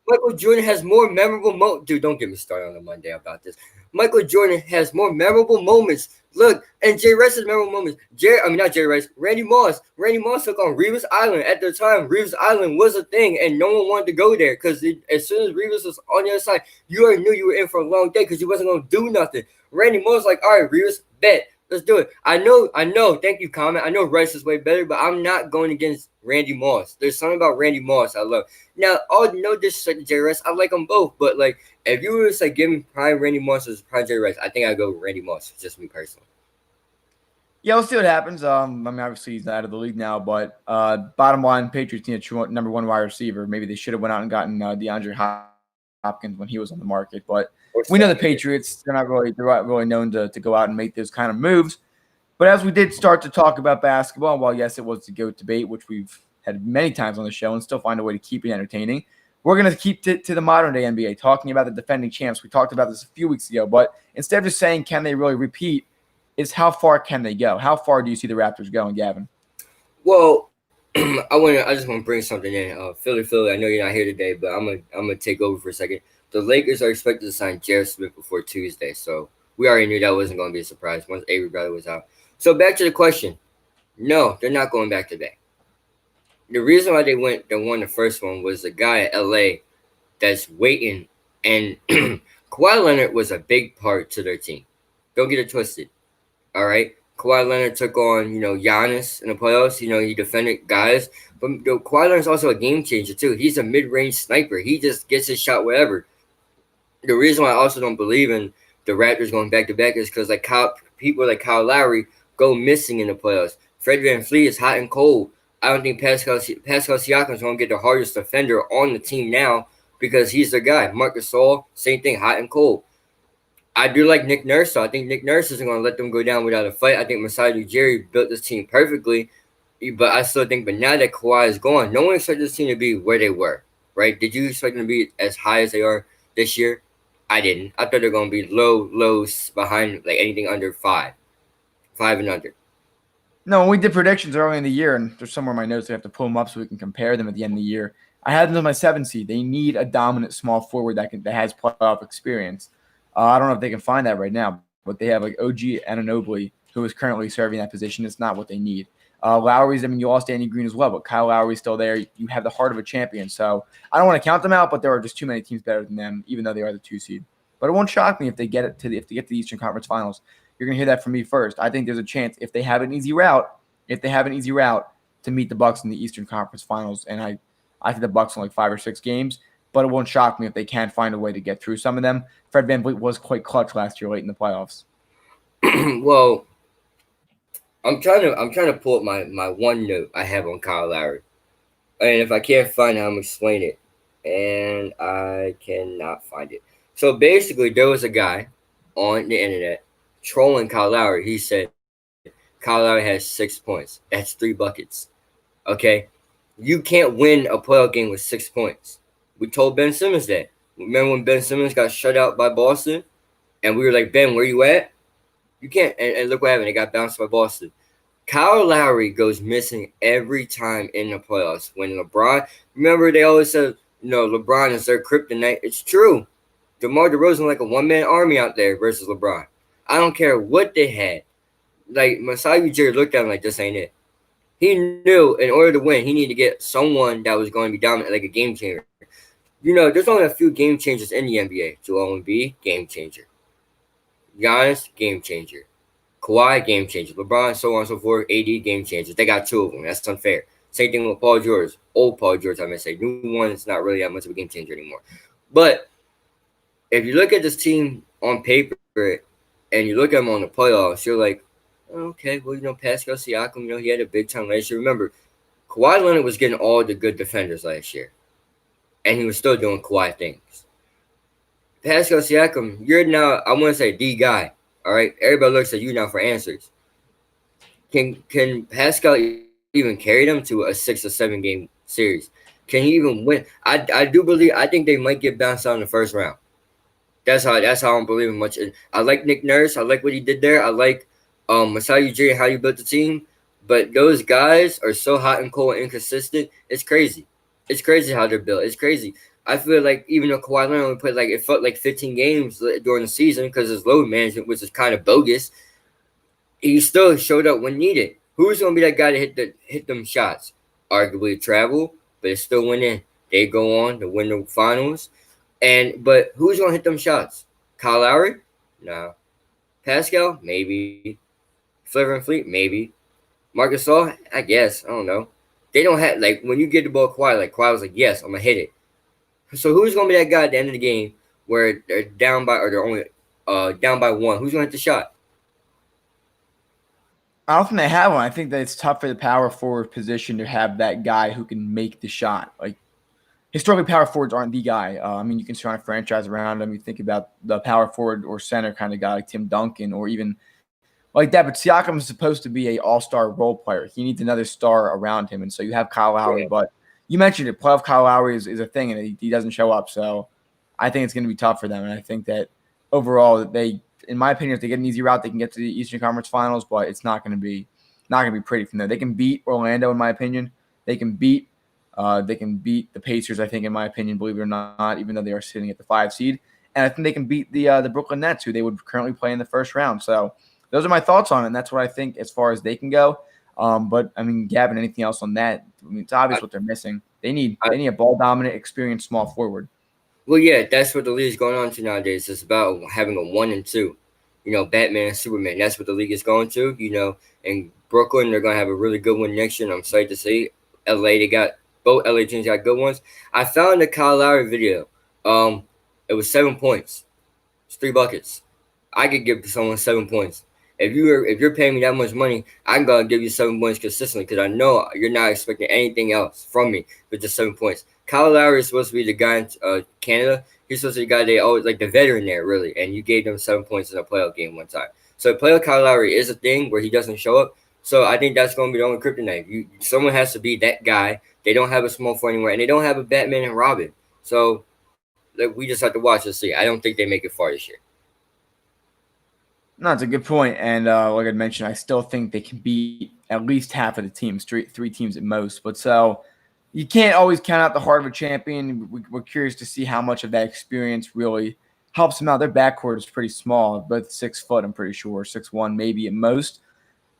Michael Jordan has more memorable moments. Dude, don't get me started on a Monday about this. Michael Jordan has more memorable moments. Look, and Jerry Rice's memorable moments. Not Jerry Rice. Randy Moss. Randy Moss took on Reeves Island. At the time, Reeves Island was a thing, and no one wanted to go there because as soon as Reeves was on the other side, you already knew you were in for a long day because you wasn't going to do nothing. Randy Moss was like, all right, Reeves, bet. Let's do it. I know. Thank you, comment. I know Rice is way better, but I'm not going against Randy Moss. There's something about Randy Moss I love. Now, no disrespect to Jerry Rice. I like them both, but like if you were to say give me prime Randy Moss versus prime Jerry Rice, I think I'd go with Randy Moss. Just me personally. Yeah, we'll see what happens. Obviously he's out of the league now, but bottom line, Patriots need a number one wide receiver. Maybe they should have went out and gotten DeAndre Hopkins when he was on the market, but we know the Patriots, they're not really known to go out and make those kind of moves. But as we did start to talk about basketball, while yes, it was the GOAT debate, which we've had many times on the show and still find a way to keep it entertaining, we're going to keep to the modern day NBA, talking about the defending champs. We talked about this a few weeks ago, but instead of just saying, can they really repeat, is how far can they go? How far do you see the Raptors going, Gavin? Well, I just want to bring something in. Philly, I know you're not here today, but I'm gonna take over for a second. The Lakers are expected to sign Jared Smith before Tuesday, so we already knew that wasn't going to be a surprise once Avery Bradley was out. So back to the question. No, they're not going back to back. The reason why they won the first one was the guy at LA that's waiting, and Kawhi Leonard was a big part to their team. Don't get it twisted. All right. Kawhi Leonard took on, Giannis in the playoffs. He defended guys. But Kawhi Leonard's also a game changer, too. He's a mid-range sniper. He just gets his shot wherever. The reason why I also don't believe in the Raptors going back-to-back is because people like Kyle Lowry go missing in the playoffs. Fred VanVleet is hot and cold. I don't think Pascal Siakam is going to get the hardest defender on the team now because he's the guy. Marc Gasol, same thing, hot and cold. I do like Nick Nurse, so I think Nick Nurse isn't going to let them go down without a fight. I think Masai Ujiri built this team perfectly, but I still think, now that Kawhi is gone, no one expected this team to be where they were, right? Did you expect them to be as high as they are this year? I didn't. I thought they were going to be lows behind, like anything under 5 and under. No, when we did predictions early in the year, and there's somewhere in my notes, I have to pull them up so we can compare them at the end of the year. I had them as my 7 seed. They need a dominant small forward that has playoff experience. I don't know if they can find that right now, but they have like OG Anunoby, who is currently serving that position. It's not what they need. Lowry's, you lost Danny Green as well, but Kyle Lowry's still there. You have the heart of a champion. So I don't want to count them out, but there are just too many teams better than them, even though they are the 2 seed. But it won't shock me if they get to the Eastern Conference Finals. You're gonna hear that from me first. I think there's a chance if they have an easy route, to meet the Bucks in the Eastern Conference Finals, and I think the Bucks in like 5 or 6 games. But it won't shock me if they can't find a way to get through some of them. Fred VanVleet was quite clutch last year late in the playoffs. Well, I'm trying to pull up my one note I have on Kyle Lowry, and if I can't find it, I'm gonna explain it, and I cannot find it. So basically, there was a guy on the internet trolling Kyle Lowry. He said Kyle Lowry has 6 points. That's 3 buckets. Okay, you can't win a playoff game with 6 points. We told Ben Simmons that. Remember when Ben Simmons got shut out by Boston? And we were like, Ben, where you at? You can't. And look what happened. They got bounced by Boston. Kyle Lowry goes missing every time in the playoffs. When LeBron, remember they always said, LeBron is their kryptonite. It's true. DeMar DeRozan like a one-man army out there versus LeBron. I don't care what they had. Like, Masai Ujiri looked at him like, this ain't it. He knew in order to win, he needed to get someone that was going to be dominant, like a game changer. There's only a few game changers in the NBA. Joel Embiid, game changer. Giannis, game changer. Kawhi, game changer. LeBron, so on and so forth. AD, game changers. They got 2 of them. That's unfair. Same thing with Paul George. Old Paul George, I may say. New one is not really that much of a game changer anymore. But if you look at this team on paper and you look at them on the playoffs, you're like, okay, well, Pascal Siakam, he had a big time last year. Remember, Kawhi Leonard was getting all the good defenders last year. And he was still doing Kawhi things. Pascal Siakam, you're now, I want to say, the guy. All right? Everybody looks at you now for answers. Can Pascal even carry them to a 6 or 7 game series? Can he even win? I do believe. I think they might get bounced out in the first round. That's how I'm believing much. I like Nick Nurse. I like what he did there. I like Masai Ujiri and how you built the team. But those guys are so hot and cold and inconsistent. It's crazy. It's crazy how they're built. It's crazy. I feel like even though Kawhi Leonard only played it felt like 15 games during the season because his load management was just kind of bogus. He still showed up when needed. Who's gonna be that guy to hit them shots? Arguably travel, but it still went in. They go on to win the finals. But who's gonna hit them shots? Kyle Lowry? No. Pascal? Maybe. Flavor and Fleet? Maybe. Marcus Gasol? I guess. I don't know. They don't have when you get the ball Kawhi, Kawhi was like, yes, I'm gonna hit it. So who's gonna be that guy at the end of the game where they're down by or they're only down by one? Who's gonna hit the shot? I don't think they have one. I think that it's tough for the power forward position to have that guy who can make the shot. Historically, power forwards aren't the guy. I mean, you can surround a franchise around them. You think about the power forward or center kind of guy like Tim Duncan or even like that. But Siakam is supposed to be an all-star role player. He needs another star around him. And so you have Kyle Lowry. Yeah. But you mentioned it. Playoff Kyle Lowry is a thing, and he doesn't show up. So I think it's going to be tough for them. And I think that overall, in my opinion, if they get an easy route, they can get to the Eastern Conference Finals. But it's not going to be pretty from there. They can beat Orlando, in my opinion. They can beat the Pacers, I think, in my opinion, believe it or not, even though they are sitting at the 5 seed. And I think they can beat the Brooklyn Nets, who they would currently play in the first round. So those are my thoughts on it, and that's what I think as far as they can go. But, I mean, Gavin, anything else on that? I mean, it's obvious what they're missing. They need a ball-dominant, experienced small forward. Well, yeah, that's what the league's going on to nowadays. It's about having a 1 and 2. Batman and Superman. That's what the league is going to. In Brooklyn, they're going to have a really good one next year, and I'm excited to see. LA, both LA teams got good ones. I found the Kyle Lowry video. It was 7 points. It's 3 buckets. I could give someone 7 points. If you're paying me that much money, I'm gonna give you 7 points consistently because I know you're not expecting anything else from me but just 7 points. Kyle Lowry is supposed to be the guy in Canada. He's supposed to be the guy they always like the veteran there, really. And you gave them 7 points in a playoff game one time. So playoff Kyle Lowry is a thing where he doesn't show up. So I think that's going to be the only kryptonite. Someone has to be that guy. They don't have a small forward anywhere, and they don't have a Batman and Robin. So we just have to watch and see. I don't think they make it far this year. No, it's a good point. And like I mentioned, I still think they can beat at least half of the teams, three teams at most. But so you can't always count out the heart of a champion. We're curious to see how much of that experience really helps them out. Their backcourt is pretty small, both 6 foot, I'm pretty sure, 6'1", maybe at most.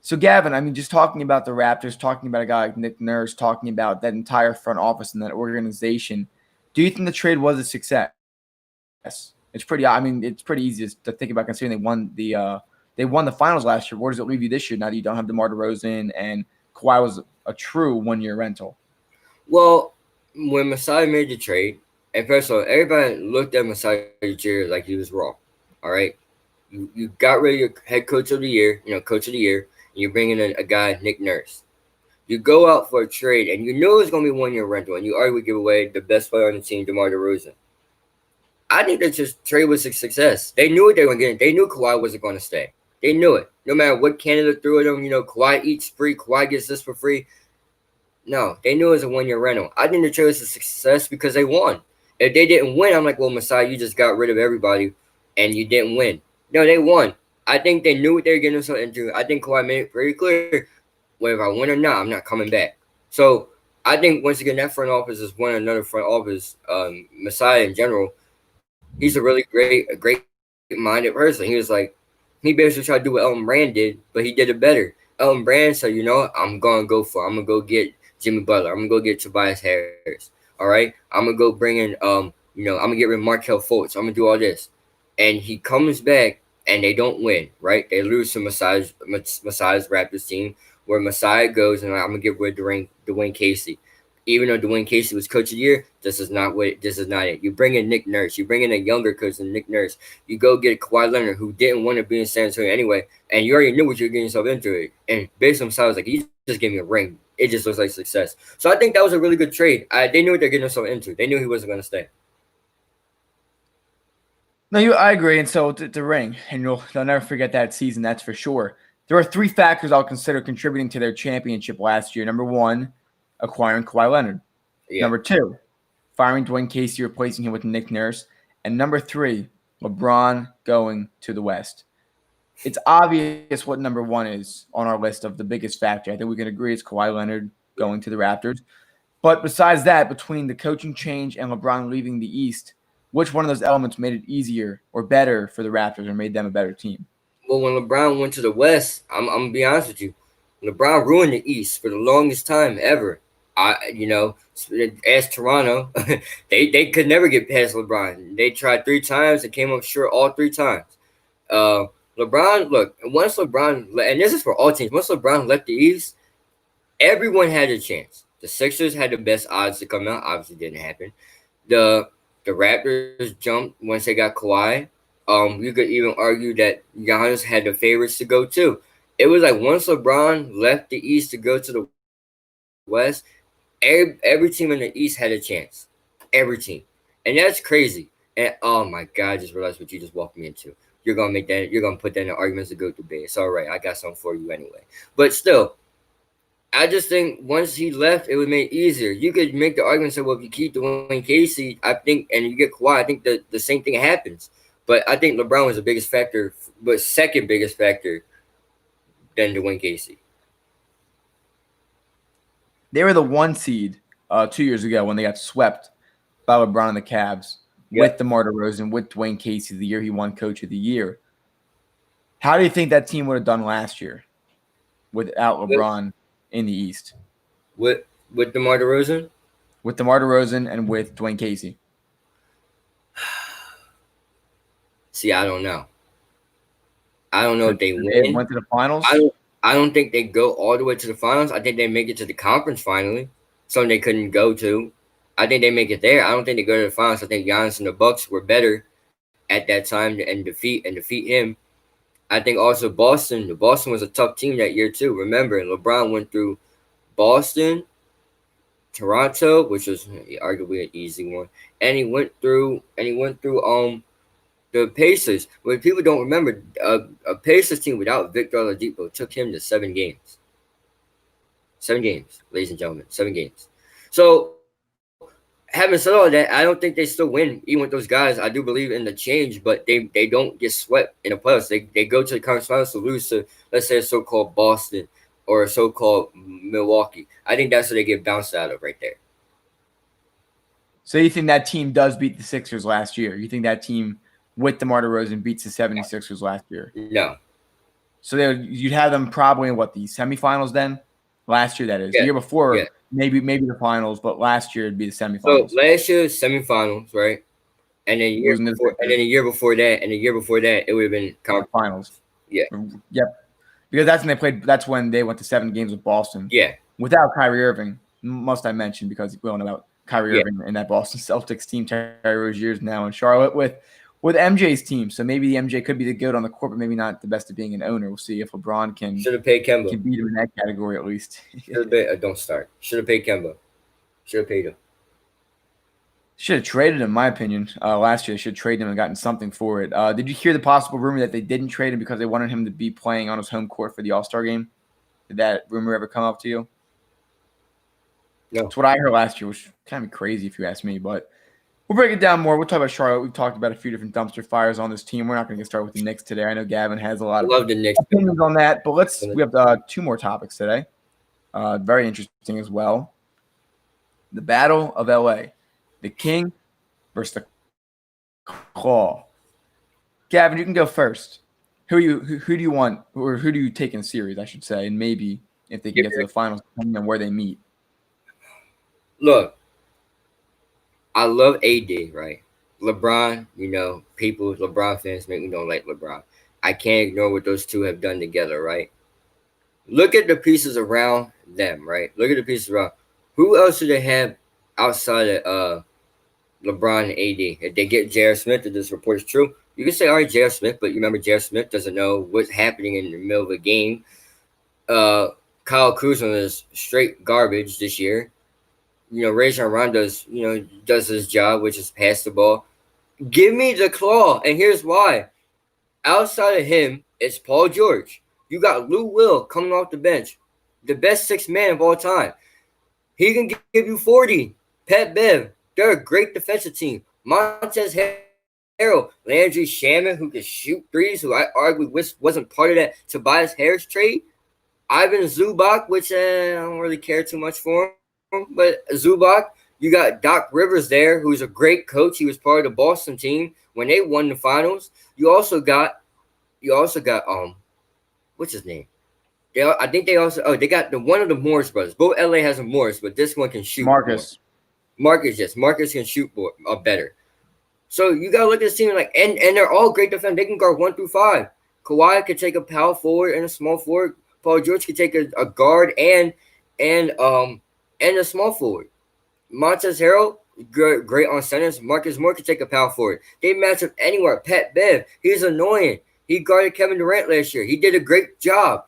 So, Gavin, I mean, just talking about the Raptors, talking about a guy like Nick Nurse, talking about that entire front office and that organization, do you think the trade was a success? It's pretty easy to think about considering they won the finals last year. Where does it leave you this year now that you don't have DeMar DeRozan and Kawhi was a true 1-year rental? Well, when Masai made the trade, and first of all, everybody looked at Masai Ujiri like he was wrong. All right, you got rid of your head coach of the year, coach of the year. You're bringing in a guy, Nick Nurse. You go out for a trade, and you know it's going to be 1-year rental, and you already would give away the best player on the team, DeMar DeRozan. I think that just trade was a success. They knew what they were getting. They knew Kawhi wasn't going to stay. They knew it. No matter what Canada threw at them, Kawhi eats free, Kawhi gets this for free. No, they knew it was a 1-year rental. I think the trade was a success because they won. If they didn't win, I'm like, well, Masai, you just got rid of everybody, and you didn't win. No, they won. I think they knew what they were getting themselves into. I think Kawhi made it very clear, whether I win or not, I'm not coming back. So I think, once again, that front office is one another front office. Messiah in general, he's a really great-minded person. He was like, he basically tried to do what Elton Brand did, but he did it better. Elton Brand said, I'm going to go get Jimmy Butler. I'm going to go get Tobias Harris. All right? I'm going to go bring in, I'm going to get rid of Markelle Fultz. I'm going to do all this. And he comes back, and they don't win, right? They lose to Masai's Raptors team, where Masai goes, and I'm going to get rid of Dwayne Casey. Even though Dwayne Casey was coach of the year, this is not it. You bring in Nick Nurse. You bring in a younger coach than Nick Nurse. You go get Kawhi Leonard, who didn't want to be in San Antonio anyway, and you already knew what you're getting yourself into. And based on Masai, was like, he just gave me a ring. It just looks like success. So I think that was a really good trade. They knew what they're getting themselves into. They knew he wasn't going to stay. No, I agree. And so the ring, and they'll never forget that season, that's for sure. There are three factors I'll consider contributing to their championship last year. Number one, acquiring Kawhi Leonard. Yeah. Number two, firing Dwayne Casey, replacing him with Nick Nurse. And number three, LeBron going to the West. It's obvious what number one is on our list of the biggest factor. I think we can agree it's Kawhi Leonard going to the Raptors. But besides that, between the coaching change and LeBron leaving the East, which one of those elements made it easier or better for the Raptors or made them a better team? Well, when LeBron went to the West, I'm gonna be honest with you, LeBron ruined the East for the longest time ever. As Toronto, they could never get past LeBron. They tried 3 times and came up short all 3 times. LeBron, look, once LeBron, and this is for all teams, once LeBron left the East, everyone had a chance. The Sixers had the best odds to come out. Obviously, didn't happen. The Raptors jumped once they got Kawhi. You could even argue that Giannis had the favorites to go too. It was like once LeBron left the East to go to the West, every team in the East had a chance. Every team. And that's crazy. And oh my God, I just realized what you just walked me into. You're gonna put that in the arguments to go to bed. It's all right. I got something for you anyway. But still, I just think once he left, it would make it easier. You could make the argument say, well, if you keep Dwayne Casey, I think, and you get Kawhi, I think the same thing happens. But I think LeBron was the biggest factor, but second biggest factor than Dwayne Casey. They were the 1 seed 2 years ago when they got swept by LeBron and the Cavs with DeMar DeRozan, with Dwayne Casey the year he won Coach of the Year. How do you think that team would have done last year without LeBron in the East? With DeMar DeRozan? With DeMar DeRozan and with Dwayne Casey. See, I don't know. I don't know if they win. Went to the finals? I don't think they go all the way to the finals. I think they make it to the conference finally. Something they couldn't go to. I think they make it there. I don't think they go to the finals. I think Giannis and the Bucks were better at that time and defeat him. I think also Boston was a tough team that year too. Remember, LeBron went through Boston, Toronto, which was arguably an easy one, and he went through the Pacers. What people don't remember, a Pacers team without Victor Oladipo took him to 7 games. 7 games, ladies and gentlemen, 7 games. So, having said all that, I don't think they still win, even with those guys. I do believe in the change, but they don't get swept in the playoffs. They go to the conference finals to lose to, let's say, a so-called Boston or a so-called Milwaukee. I think that's what they get bounced out of right there. So you think that team does beat the Sixers last year? You think that team with DeMar DeRozan beats the 76ers last year? No. So you'd have them probably in the semifinals then? Last year, that is. Yeah. The year before, Yeah. maybe the finals, but last year it'd be the semifinals. So last year, semifinals, right? And then the year before that, it would have been conference finals. Yeah. Yep. Because that's when they went to 7 games with Boston. Yeah. Without Kyrie Irving, must I mention, because we don't know about Kyrie Irving in that Boston Celtics team. Terry Rozier's now in Charlotte with MJ's team. So maybe the MJ could be the good on the court, but maybe not the best at being an owner. We'll see if LeBron can paid Kemba. Can beat him in that category at least. Don't start. Should have paid Kemba. Should have paid him. Should have traded him, in my opinion. Last year, they should have traded him and gotten something for it. Did you hear the possible rumor that they didn't trade him because they wanted him to be playing on his home court for the All-Star game? Did that rumor ever come up to you? No. That's what I heard last year, which kind of crazy if you ask me, but we'll break it down more. We'll talk about Charlotte. We've talked about a few different dumpster fires on this team. We're not going to get started with the Knicks today. I know Gavin has a lot of opinions on that, but we have 2 more topics today. Very interesting as well. The Battle of LA. The King versus the Claw. Gavin, you can go first. Who do you want, or who do you take in series, I should say, and maybe if they can get to the finals, depending on where they meet. Look, I love AD, right? LeBron, LeBron fans make me don't like LeBron. I can't ignore what those two have done together, right? Look at the pieces around them, right? Look at the pieces around. Who else do they have outside of LeBron and AD? If they get J.R. Smith, if this report is true, you can say, all right, J.R. Smith, but you remember J.R. Smith doesn't know what's happening in the middle of a game. Kyle Kuzma is straight garbage this year. Rajon Rondo does his job, which is pass the ball. Give me the Claw, and here's why. Outside of him, it's Paul George. You got Lou Will coming off the bench, the best sixth man of all time. He can give you 40. Pat Bev, they're a great defensive team. Montez Harrell, Landry Shaman, who can shoot threes, who I argue wasn't part of that Tobias Harris trade. Ivan Zubac, which I don't really care too much for him, but Zubac. You got Doc Rivers there, who's a great coach. He was part of the Boston team when they won the finals. You also got what's his name? I think they got one of the Morris brothers. Both LA has a Morris, but this one can shoot. Marcus. Yes. Marcus can shoot better. So you gotta look at this team and they're all great defenders. They can guard 1 through 5. Kawhi could take a power forward and a small forward. Paul George could take a guard and a small forward. Montez Harrell, great on centers. Marcus Moore could take a power forward. They match up anywhere. Pat Bev, he's annoying. He guarded Kevin Durant last year. He did a great job.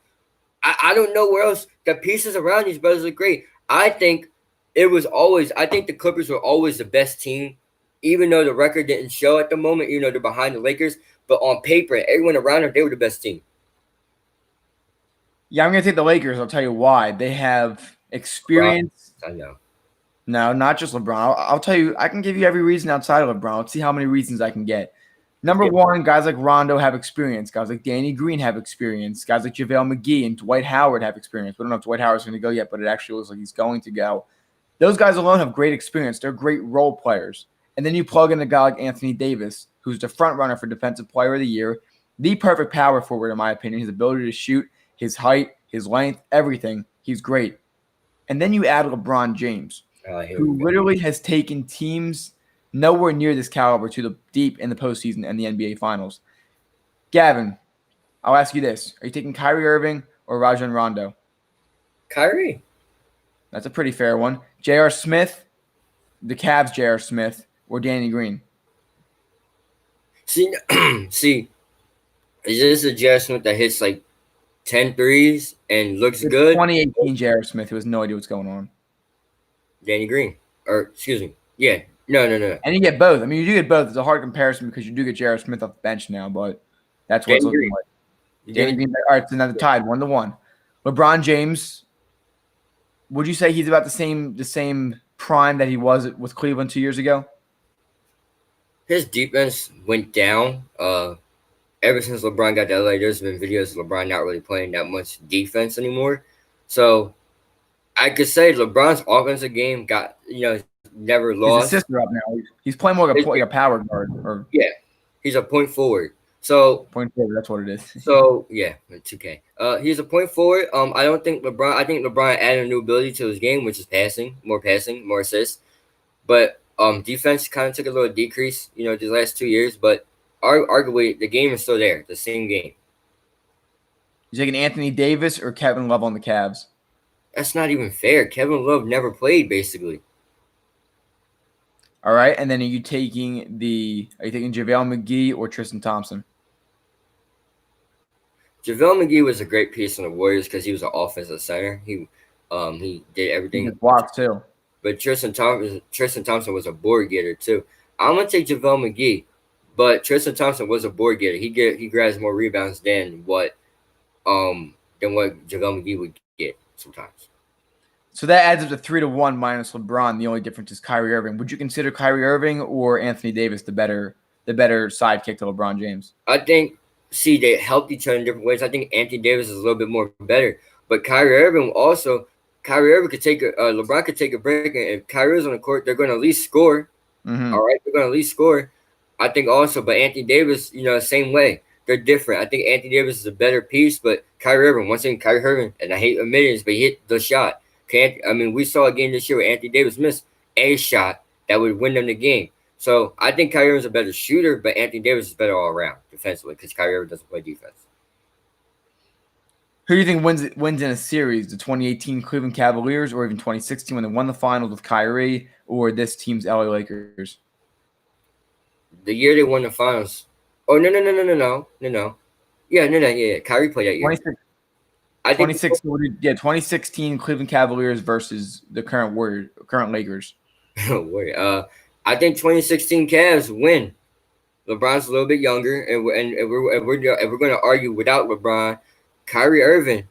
I don't know where else. The pieces around these brothers are great. I think the Clippers were always the best team, even though the record didn't show at the moment. They're behind the Lakers. But on paper, everyone around them, they were the best team. Yeah, I'm going to take the Lakers. I'll tell you why. They have experience. I know. No, not just LeBron. I'll tell you, I can give you every reason outside of LeBron. Let's see how many reasons I can get. Number one, guys like Rondo have experience. Guys like Danny Green have experience. Guys like JaVale McGee and Dwight Howard have experience. We don't know if Dwight Howard's going to go yet, but it actually looks like he's going to go. Those guys alone have great experience. They're great role players. And then you plug in a guy like Anthony Davis, who's the front runner for Defensive Player of the Year, the perfect power forward, in my opinion. His ability to shoot, his height, his length, everything. He's great. And then you add LeBron James, who literally has taken teams nowhere near this caliber to the deep in the postseason and the NBA Finals. Gavin, I'll ask you this. Are you taking Kyrie Irving or Rajon Rondo? Kyrie. That's a pretty fair one. J.R. Smith, the Cavs J.R. Smith, or Danny Green? See, is this a J.R. Smith that hits like 10 threes and looks good? 2018 J.R. Smith, who has no idea what's going on. Danny Green. Or, excuse me. Yeah. No. And you get both. I mean, you do get both. It's a hard comparison because you do get J.R. Smith off the bench now, but that's what it's looking like. Danny Green. All right, so now the tied 1-1. LeBron James, would you say he's about the same prime that he was with Cleveland 2 years ago? His defense went down. Ever since LeBron got to LA, there's been videos of LeBron not really playing that much defense anymore. So I could say LeBron's offensive game got, never lost. He's a sister up now. He's playing more like a power guard. He's a point forward. So point forward, that's what it is. So yeah, 2K. He's a point forward. I think LeBron added a new ability to his game, which is passing, more assists. But defense kind of took a little decrease, these last 2 years. But arguably, the game is still there, the same game. You taking Anthony Davis or Kevin Love on the Cavs? That's not even fair. Kevin Love never played, basically. All right, and then are you taking JaVale McGee or Tristan Thompson? JaVale McGee was a great piece on the Warriors because he was an offensive center. He did everything. He blocked too. But Tristan Thompson was a board getter too. I'm gonna take JaVale McGee, but Tristan Thompson was a board getter. He grabs more rebounds than what JaVale McGee would get sometimes. So that adds up to 3-1 minus LeBron. The only difference is Kyrie Irving. Would you consider Kyrie Irving or Anthony Davis the better sidekick to LeBron James? I think they helped each other in different ways. I think Anthony Davis is a little bit more better, but Kyrie Irving could take LeBron could take a break, and if Kyrie's on the court, they're going to at least score. Mm-hmm. All right, they're going to at least score. I think also, but Anthony Davis, same way. They're different. I think Anthony Davis is a better piece, but Kyrie Irving, and I hate admitting this, but he hit the shot. We saw a game this year where Anthony Davis missed a shot that would win them the game. So I think Kyrie Irving's a better shooter, but Anthony Davis is better all around defensively because Kyrie Irving doesn't play defense. Who do you think wins in a series? The 2018 Cleveland Cavaliers or even 2016 when they won the finals with Kyrie, or this team's LA Lakers? The year they won the finals. Oh, no. Yeah. Kyrie played that year. 2016 Cleveland Cavaliers versus the current Lakers. I think 2016 Cavs win. LeBron's a little bit younger, and if we're going to argue without LeBron, Kyrie Irving,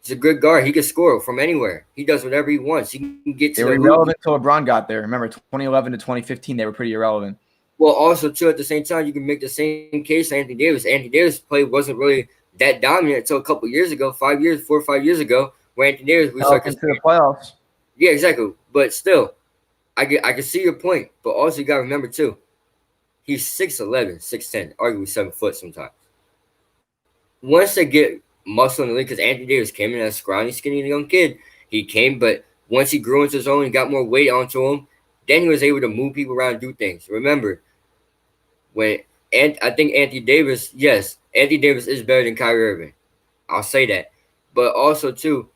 he's a good guard. He can score from anywhere. He does whatever he wants. He can get to They were the hoop. irrelevant until LeBron got there. Remember, 2011 to 2015, they were pretty irrelevant. Well, also too, at the same time, you can make the same case for Anthony Davis. Anthony Davis' play wasn't really that dominant until a couple years ago, 4 or 5 years ago, where Anthony Davis we started into the playoffs. Yeah, exactly. But still, I can see your point. But also, you got to remember too, he's 6'11", 6'10", arguably 7 foot sometimes. Once they get muscle in the league, because Anthony Davis came in as a scrawny, skinny young kid, he came, but once he grew into his own and got more weight onto him, then he was able to move people around and do things. Remember, I think Anthony Davis, yes, Anthony Davis is better than Kyrie Irving. I'll say that. But also, too,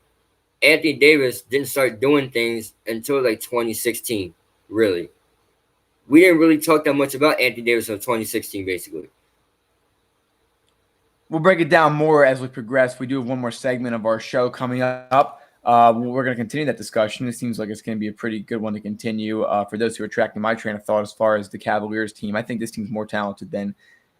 Anthony Davis didn't start doing things until like 2016, really. We didn't really talk that much about Anthony Davis until 2016, basically. We'll break it down more as we progress. We do have one more segment of our show coming up. We're going to continue that discussion. It seems like it's going to be a pretty good one to continue. For those who are tracking my train of thought as far as the Cavaliers team, I think this team's more talented than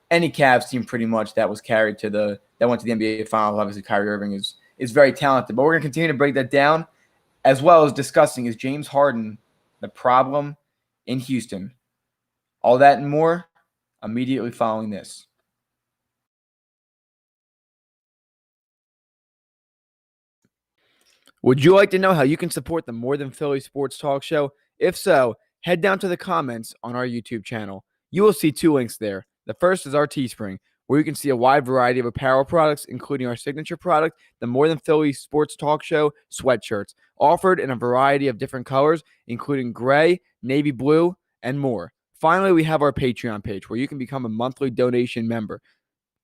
any Cavs team pretty much that was carried to that went to the NBA Finals. Obviously, Kyrie Irving is very talented. But we're going to continue to break that down, as well as discussing, is James Harden the problem in Houston? All that and more immediately following this. Would you like to know how you can support the More Than Philly Sports Talk Show? If so, head down to the comments on our YouTube channel. You will see 2 links there. The first is our Teespring, where you can see a wide variety of apparel products, including our signature product, the More Than Philly Sports Talk Show sweatshirts, offered in a variety of different colors, including gray, navy blue, and more. Finally, we have our Patreon page, where you can become a monthly donation member.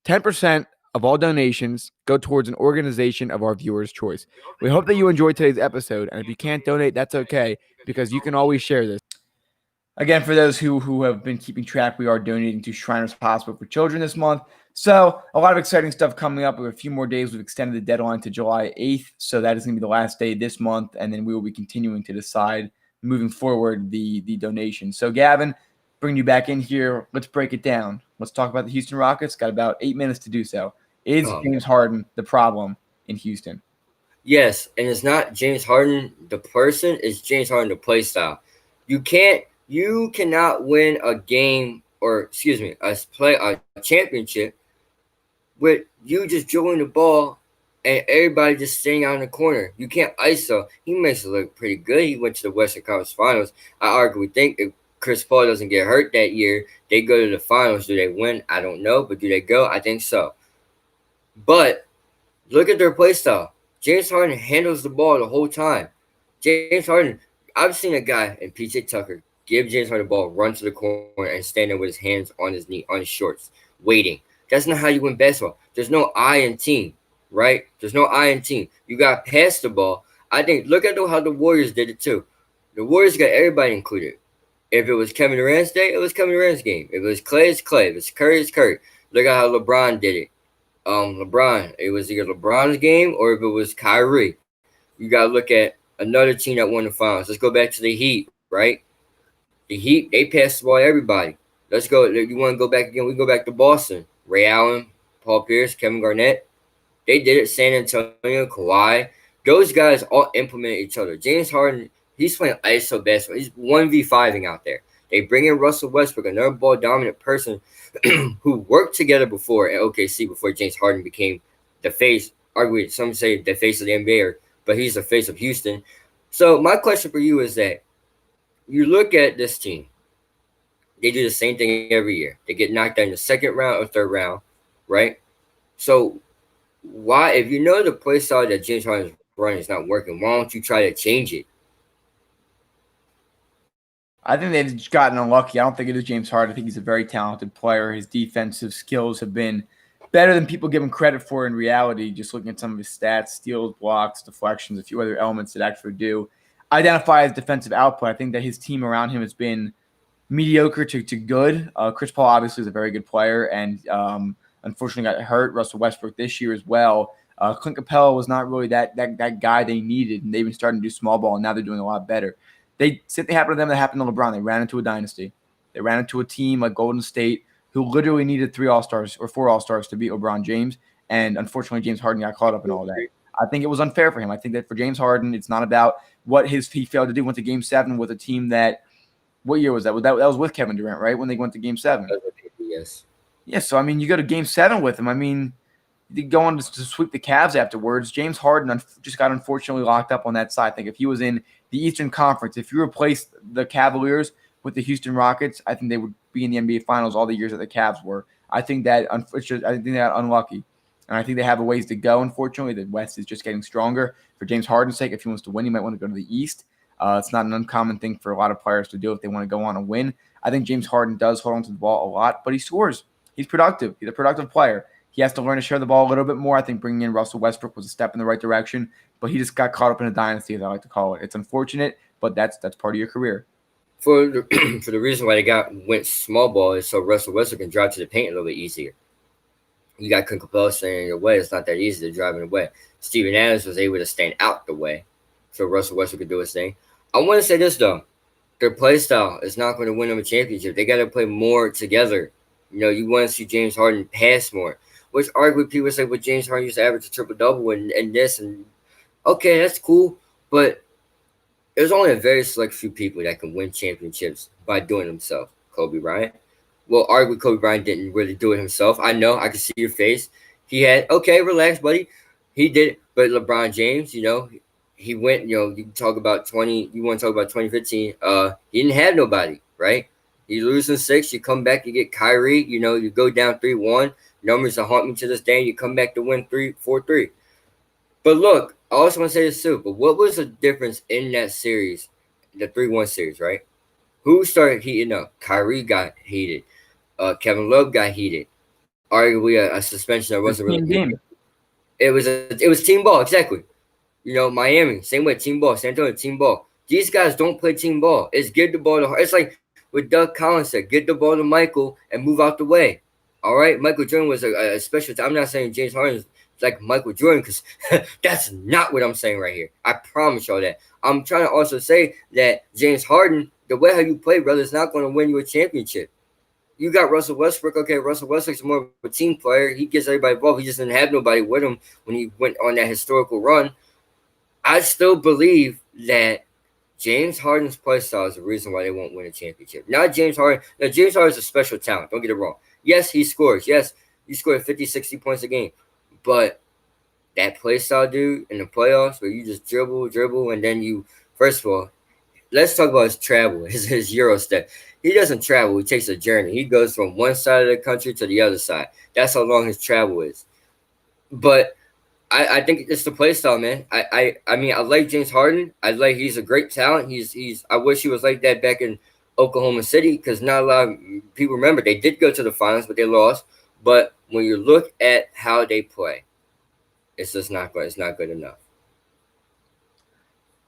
10% of all donations go towards an organization of our viewers' choice. We hope that you enjoyed today's episode, and if you can't donate, that's okay, because you can always share this. Again, for those who have been keeping track, we are donating to Shriners Hospital for Children this month. So a lot of exciting stuff coming up. We have a few more days. We've extended the deadline to July 8th, so that is going to be the last day this month, and then we will be continuing to decide moving forward the donation. So, Gavin, bring you back in here. Let's break it down. Let's talk about the Houston Rockets. Got about 8 minutes to do so. Is James Harden the problem in Houston? Yes, and it's not James Harden the person, it's James Harden the play style. You cannot win a game, or excuse me, a championship with you just dribbling the ball and everybody just staying out in the corner. You can't ISO. He makes it look pretty good. He went to the Western Conference Finals. I arguably think if Chris Paul doesn't get hurt that year, they go to the finals. Do they win? I don't know, but do they go? I think so. But look at their play style. James Harden handles the ball the whole time. James Harden, I've seen a guy in PJ Tucker give James Harden the ball, run to the corner, and stand there with his hands on his knee, on his shorts, waiting. That's not how you win basketball. There's no I in team, right? There's no I in team. You got to pass the ball. I think, look at how the Warriors did it too. The Warriors got everybody included. If it was Kevin Durant's day, it was Kevin Durant's game. If it was Clay, it's Clay. If it's Curry, it's Curry. Look at how LeBron did it. LeBron, it was either LeBron's game or if it was Kyrie. You got to look at another team that won the finals. Let's go back to the Heat, right? The Heat, they passed the ball to everybody. Let's go. You want to go back again? We go back to Boston. Ray Allen, Paul Pierce, Kevin Garnett. They did it. San Antonio, Kawhi. Those guys all implement each other. James Harden, he's playing ISO basketball. He's 1v5ing out there. They bring in Russell Westbrook, another ball-dominant person who worked together before at OKC before James Harden became the face. Arguably, some say the face of the NBA, but he's the face of Houston. So my question for you is that you look at this team. They do the same thing every year. They get knocked out in the second round or third round, right? So why, if you know the play style that James Harden is running is not working, why don't you try to change it? I think they've just gotten unlucky. I don't think it is James Harden. I think he's a very talented player. His defensive skills have been better than people give him credit for in reality, just looking at some of his stats, steals, blocks, deflections, a few other elements that actually do identify his defensive output. I think that his team around him has been mediocre to good. Chris Paul obviously is a very good player and unfortunately got hurt. Russell Westbrook this year as well. Clint Capella was not really that guy they needed, and they've been starting to do small ball, and now they're doing a lot better. Something happened to them that happened to LeBron. They ran into a dynasty. They ran into a team like Golden State who literally needed 3 All-Stars or 4 All-Stars to beat LeBron James, And unfortunately, James Harden got caught up in all that. I think it was unfair for him. I think that for James Harden, it's not about what he failed to do. Went to Game 7 with a team that, what year was that? That was with Kevin Durant, right? When they went to Game 7. Yes. Yeah, so I mean, you go to Game 7 with him. I mean, you go on to sweep the Cavs afterwards. James Harden just got unfortunately locked up on that side. I think if he was in the Eastern Conference, if you replaced the Cavaliers with the Houston Rockets, I think they would be in the NBA Finals all the years that the Cavs were. I think that unlucky, and I think they have a ways to go. Unfortunately, the West is just getting stronger. For James Harden's sake, if he wants to win, he might want to go to the East. It's not an uncommon thing for a lot of players to do if they want to go on and win. I think James Harden does hold on to the ball a lot, but he scores. He's productive. He's a productive player. He has to learn to share the ball a little bit more. I think bringing in Russell Westbrook was a step in the right direction, but he just got caught up in a dynasty, as I like to call it. It's unfortunate, but that's part of your career. For the for the reason why they went small ball is so Russell Westbrook can drive to the paint a little bit easier. You got Clint Capella standing in your way. It's not that easy to drive in the way. Steven Adams was able to stand out the way, so Russell Westbrook could do his thing. I want to say this though, their play style is not going to win them a championship. They got to play more together. You know, you want to see James Harden pass more. Which arguably people say, well, James Harden used to average a triple-double and this. And okay, that's cool. But there's only a very select few people that can win championships by doing themselves. Kobe Bryant. Well, arguably Kobe Bryant didn't really do it himself. I know. I can see your face. He had, okay, relax, buddy. He did it. But LeBron James, you know, he went, you know, you want to talk about 2015. He didn't have nobody, right? You lose in 6, you come back, you get Kyrie, you know, you go down 3-1. Numbers that haunt me to this day, and you come back to win 4-3. But look, I also want to say this too, but what was the difference in that series, the 3-1 series, right? Who started heating up? Kyrie got heated. Kevin Love got heated. Arguably a suspension that wasn't really game. It was team ball, exactly. You know, Miami, same way, team ball. San Antonio, team ball. These guys don't play team ball. It's get the ball to. It's like what Doug Collins said: get the ball to Michael and move out the way. All right, Michael Jordan was a special. I'm not saying James Harden is like Michael Jordan because that's not what I'm saying right here. I promise y'all that. I'm trying to also say that James Harden, the way how you play, brother, is not going to win you a championship. You got Russell Westbrook. Okay, Russell Westbrook's more of a team player. He gets everybody involved. He just didn't have nobody with him when he went on that historical run. I still believe that James Harden's play style is the reason why they won't win a championship. Not James Harden. Now, James Harden is a special talent. Don't get it wrong. Yes, he scores. Yes, he scored 50, 60 points a game. But that play style, dude, in the playoffs where you just dribble, and then you, first of all, let's talk about his travel, his Euro step. He doesn't travel. He takes a journey. He goes from one side of the country to the other side. That's how long his travel is. But I think it's the play style, man. I mean, I like James Harden. He's a great talent. I wish he was like that back in Oklahoma City because not a lot of people remember. They did go to the finals, but they lost. But when you look at how they play, it's just not good. It's not good enough.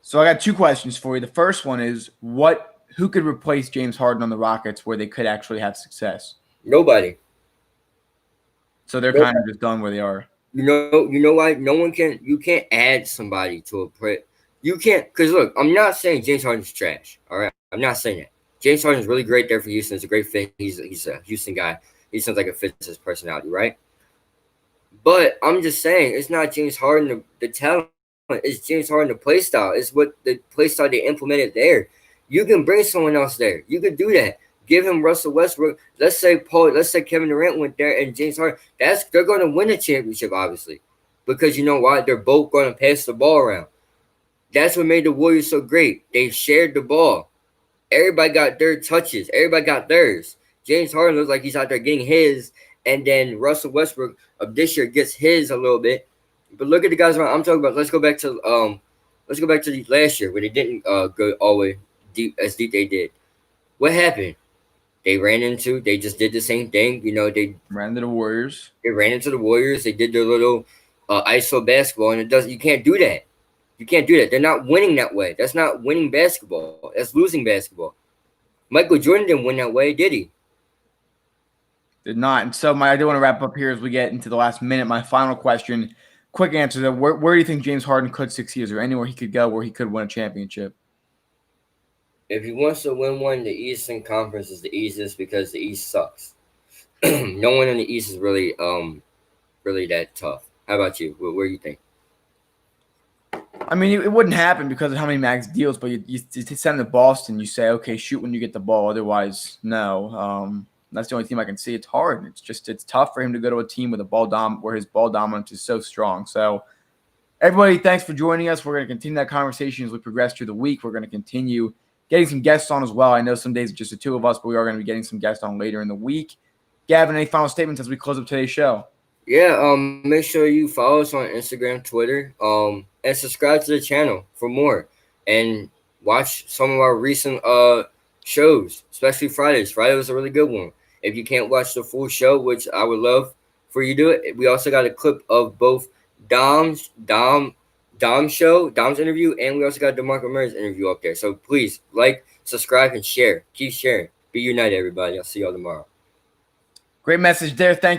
So I got 2 questions for you. The first one is who could replace James Harden on the Rockets where they could actually have success? Nobody. So they're kind of just done where they are. You know why? No one can. You can't add somebody to a play. You can't, because look, I'm not saying James Harden's trash. All right, I'm not saying that. James Harden's really great there for Houston. It's a great fit. He's a Houston guy. He sounds like a fits his personality, right? But I'm just saying, it's not James Harden the talent. It's James Harden the play style. It's what the play style they implemented there. You can bring someone else there. You could do that. Give him Russell Westbrook. Let's say Kevin Durant went there and James Harden. They're going to win a championship, obviously, because you know why? They're both going to pass the ball around. That's what made the Warriors so great. They shared the ball. Everybody got their touches. Everybody got theirs. James Harden looks like he's out there getting his, and then Russell Westbrook of this year gets his a little bit. But look at the guys I'm talking about. Let's go back to the last year where they didn't go all the way deep they did. What happened? They just did the same thing. You know, they ran into the Warriors. They ran into the Warriors. They did their little ISO basketball, and you can't do that. You can't do that. They're not winning that way. That's not winning basketball. That's losing basketball. Michael Jordan didn't win that way, did he? Did not. And so I do want to wrap up here as we get into the last minute. My final question, quick answer. Where do you think James Harden could succeed? Is there anywhere he could go where he could win a championship? If he wants to win one, the Eastern Conference is the easiest because the East sucks. No one in the East is really really that tough. How about you? Where do you think? I mean, it wouldn't happen because of how many max deals, but you send him to Boston, you say, okay, shoot when you get the ball. Otherwise, no. That's the only team I can see. It's hard. It's tough for him to go to a team with a where his ball dominance is so strong. So, everybody, thanks for joining us. We're going to continue that conversation as we progress through the week. We're going to continue getting some guests on as well. I know some days it's just the two of us, but we are going to be getting some guests on later in the week. Gavin, any final statements as we close up today's show? Yeah, make sure you follow us on Instagram, Twitter, and subscribe to the channel for more. And watch some of our recent shows, especially Fridays. Friday was a really good one. If you can't watch the full show, which I would love for you to do it, we also got a clip of both Dom's interview, and we also got DeMarco Murray's interview up there. So please like, subscribe, and share. Keep sharing. Be united, everybody. I'll see y'all tomorrow. Great message there. Thank you.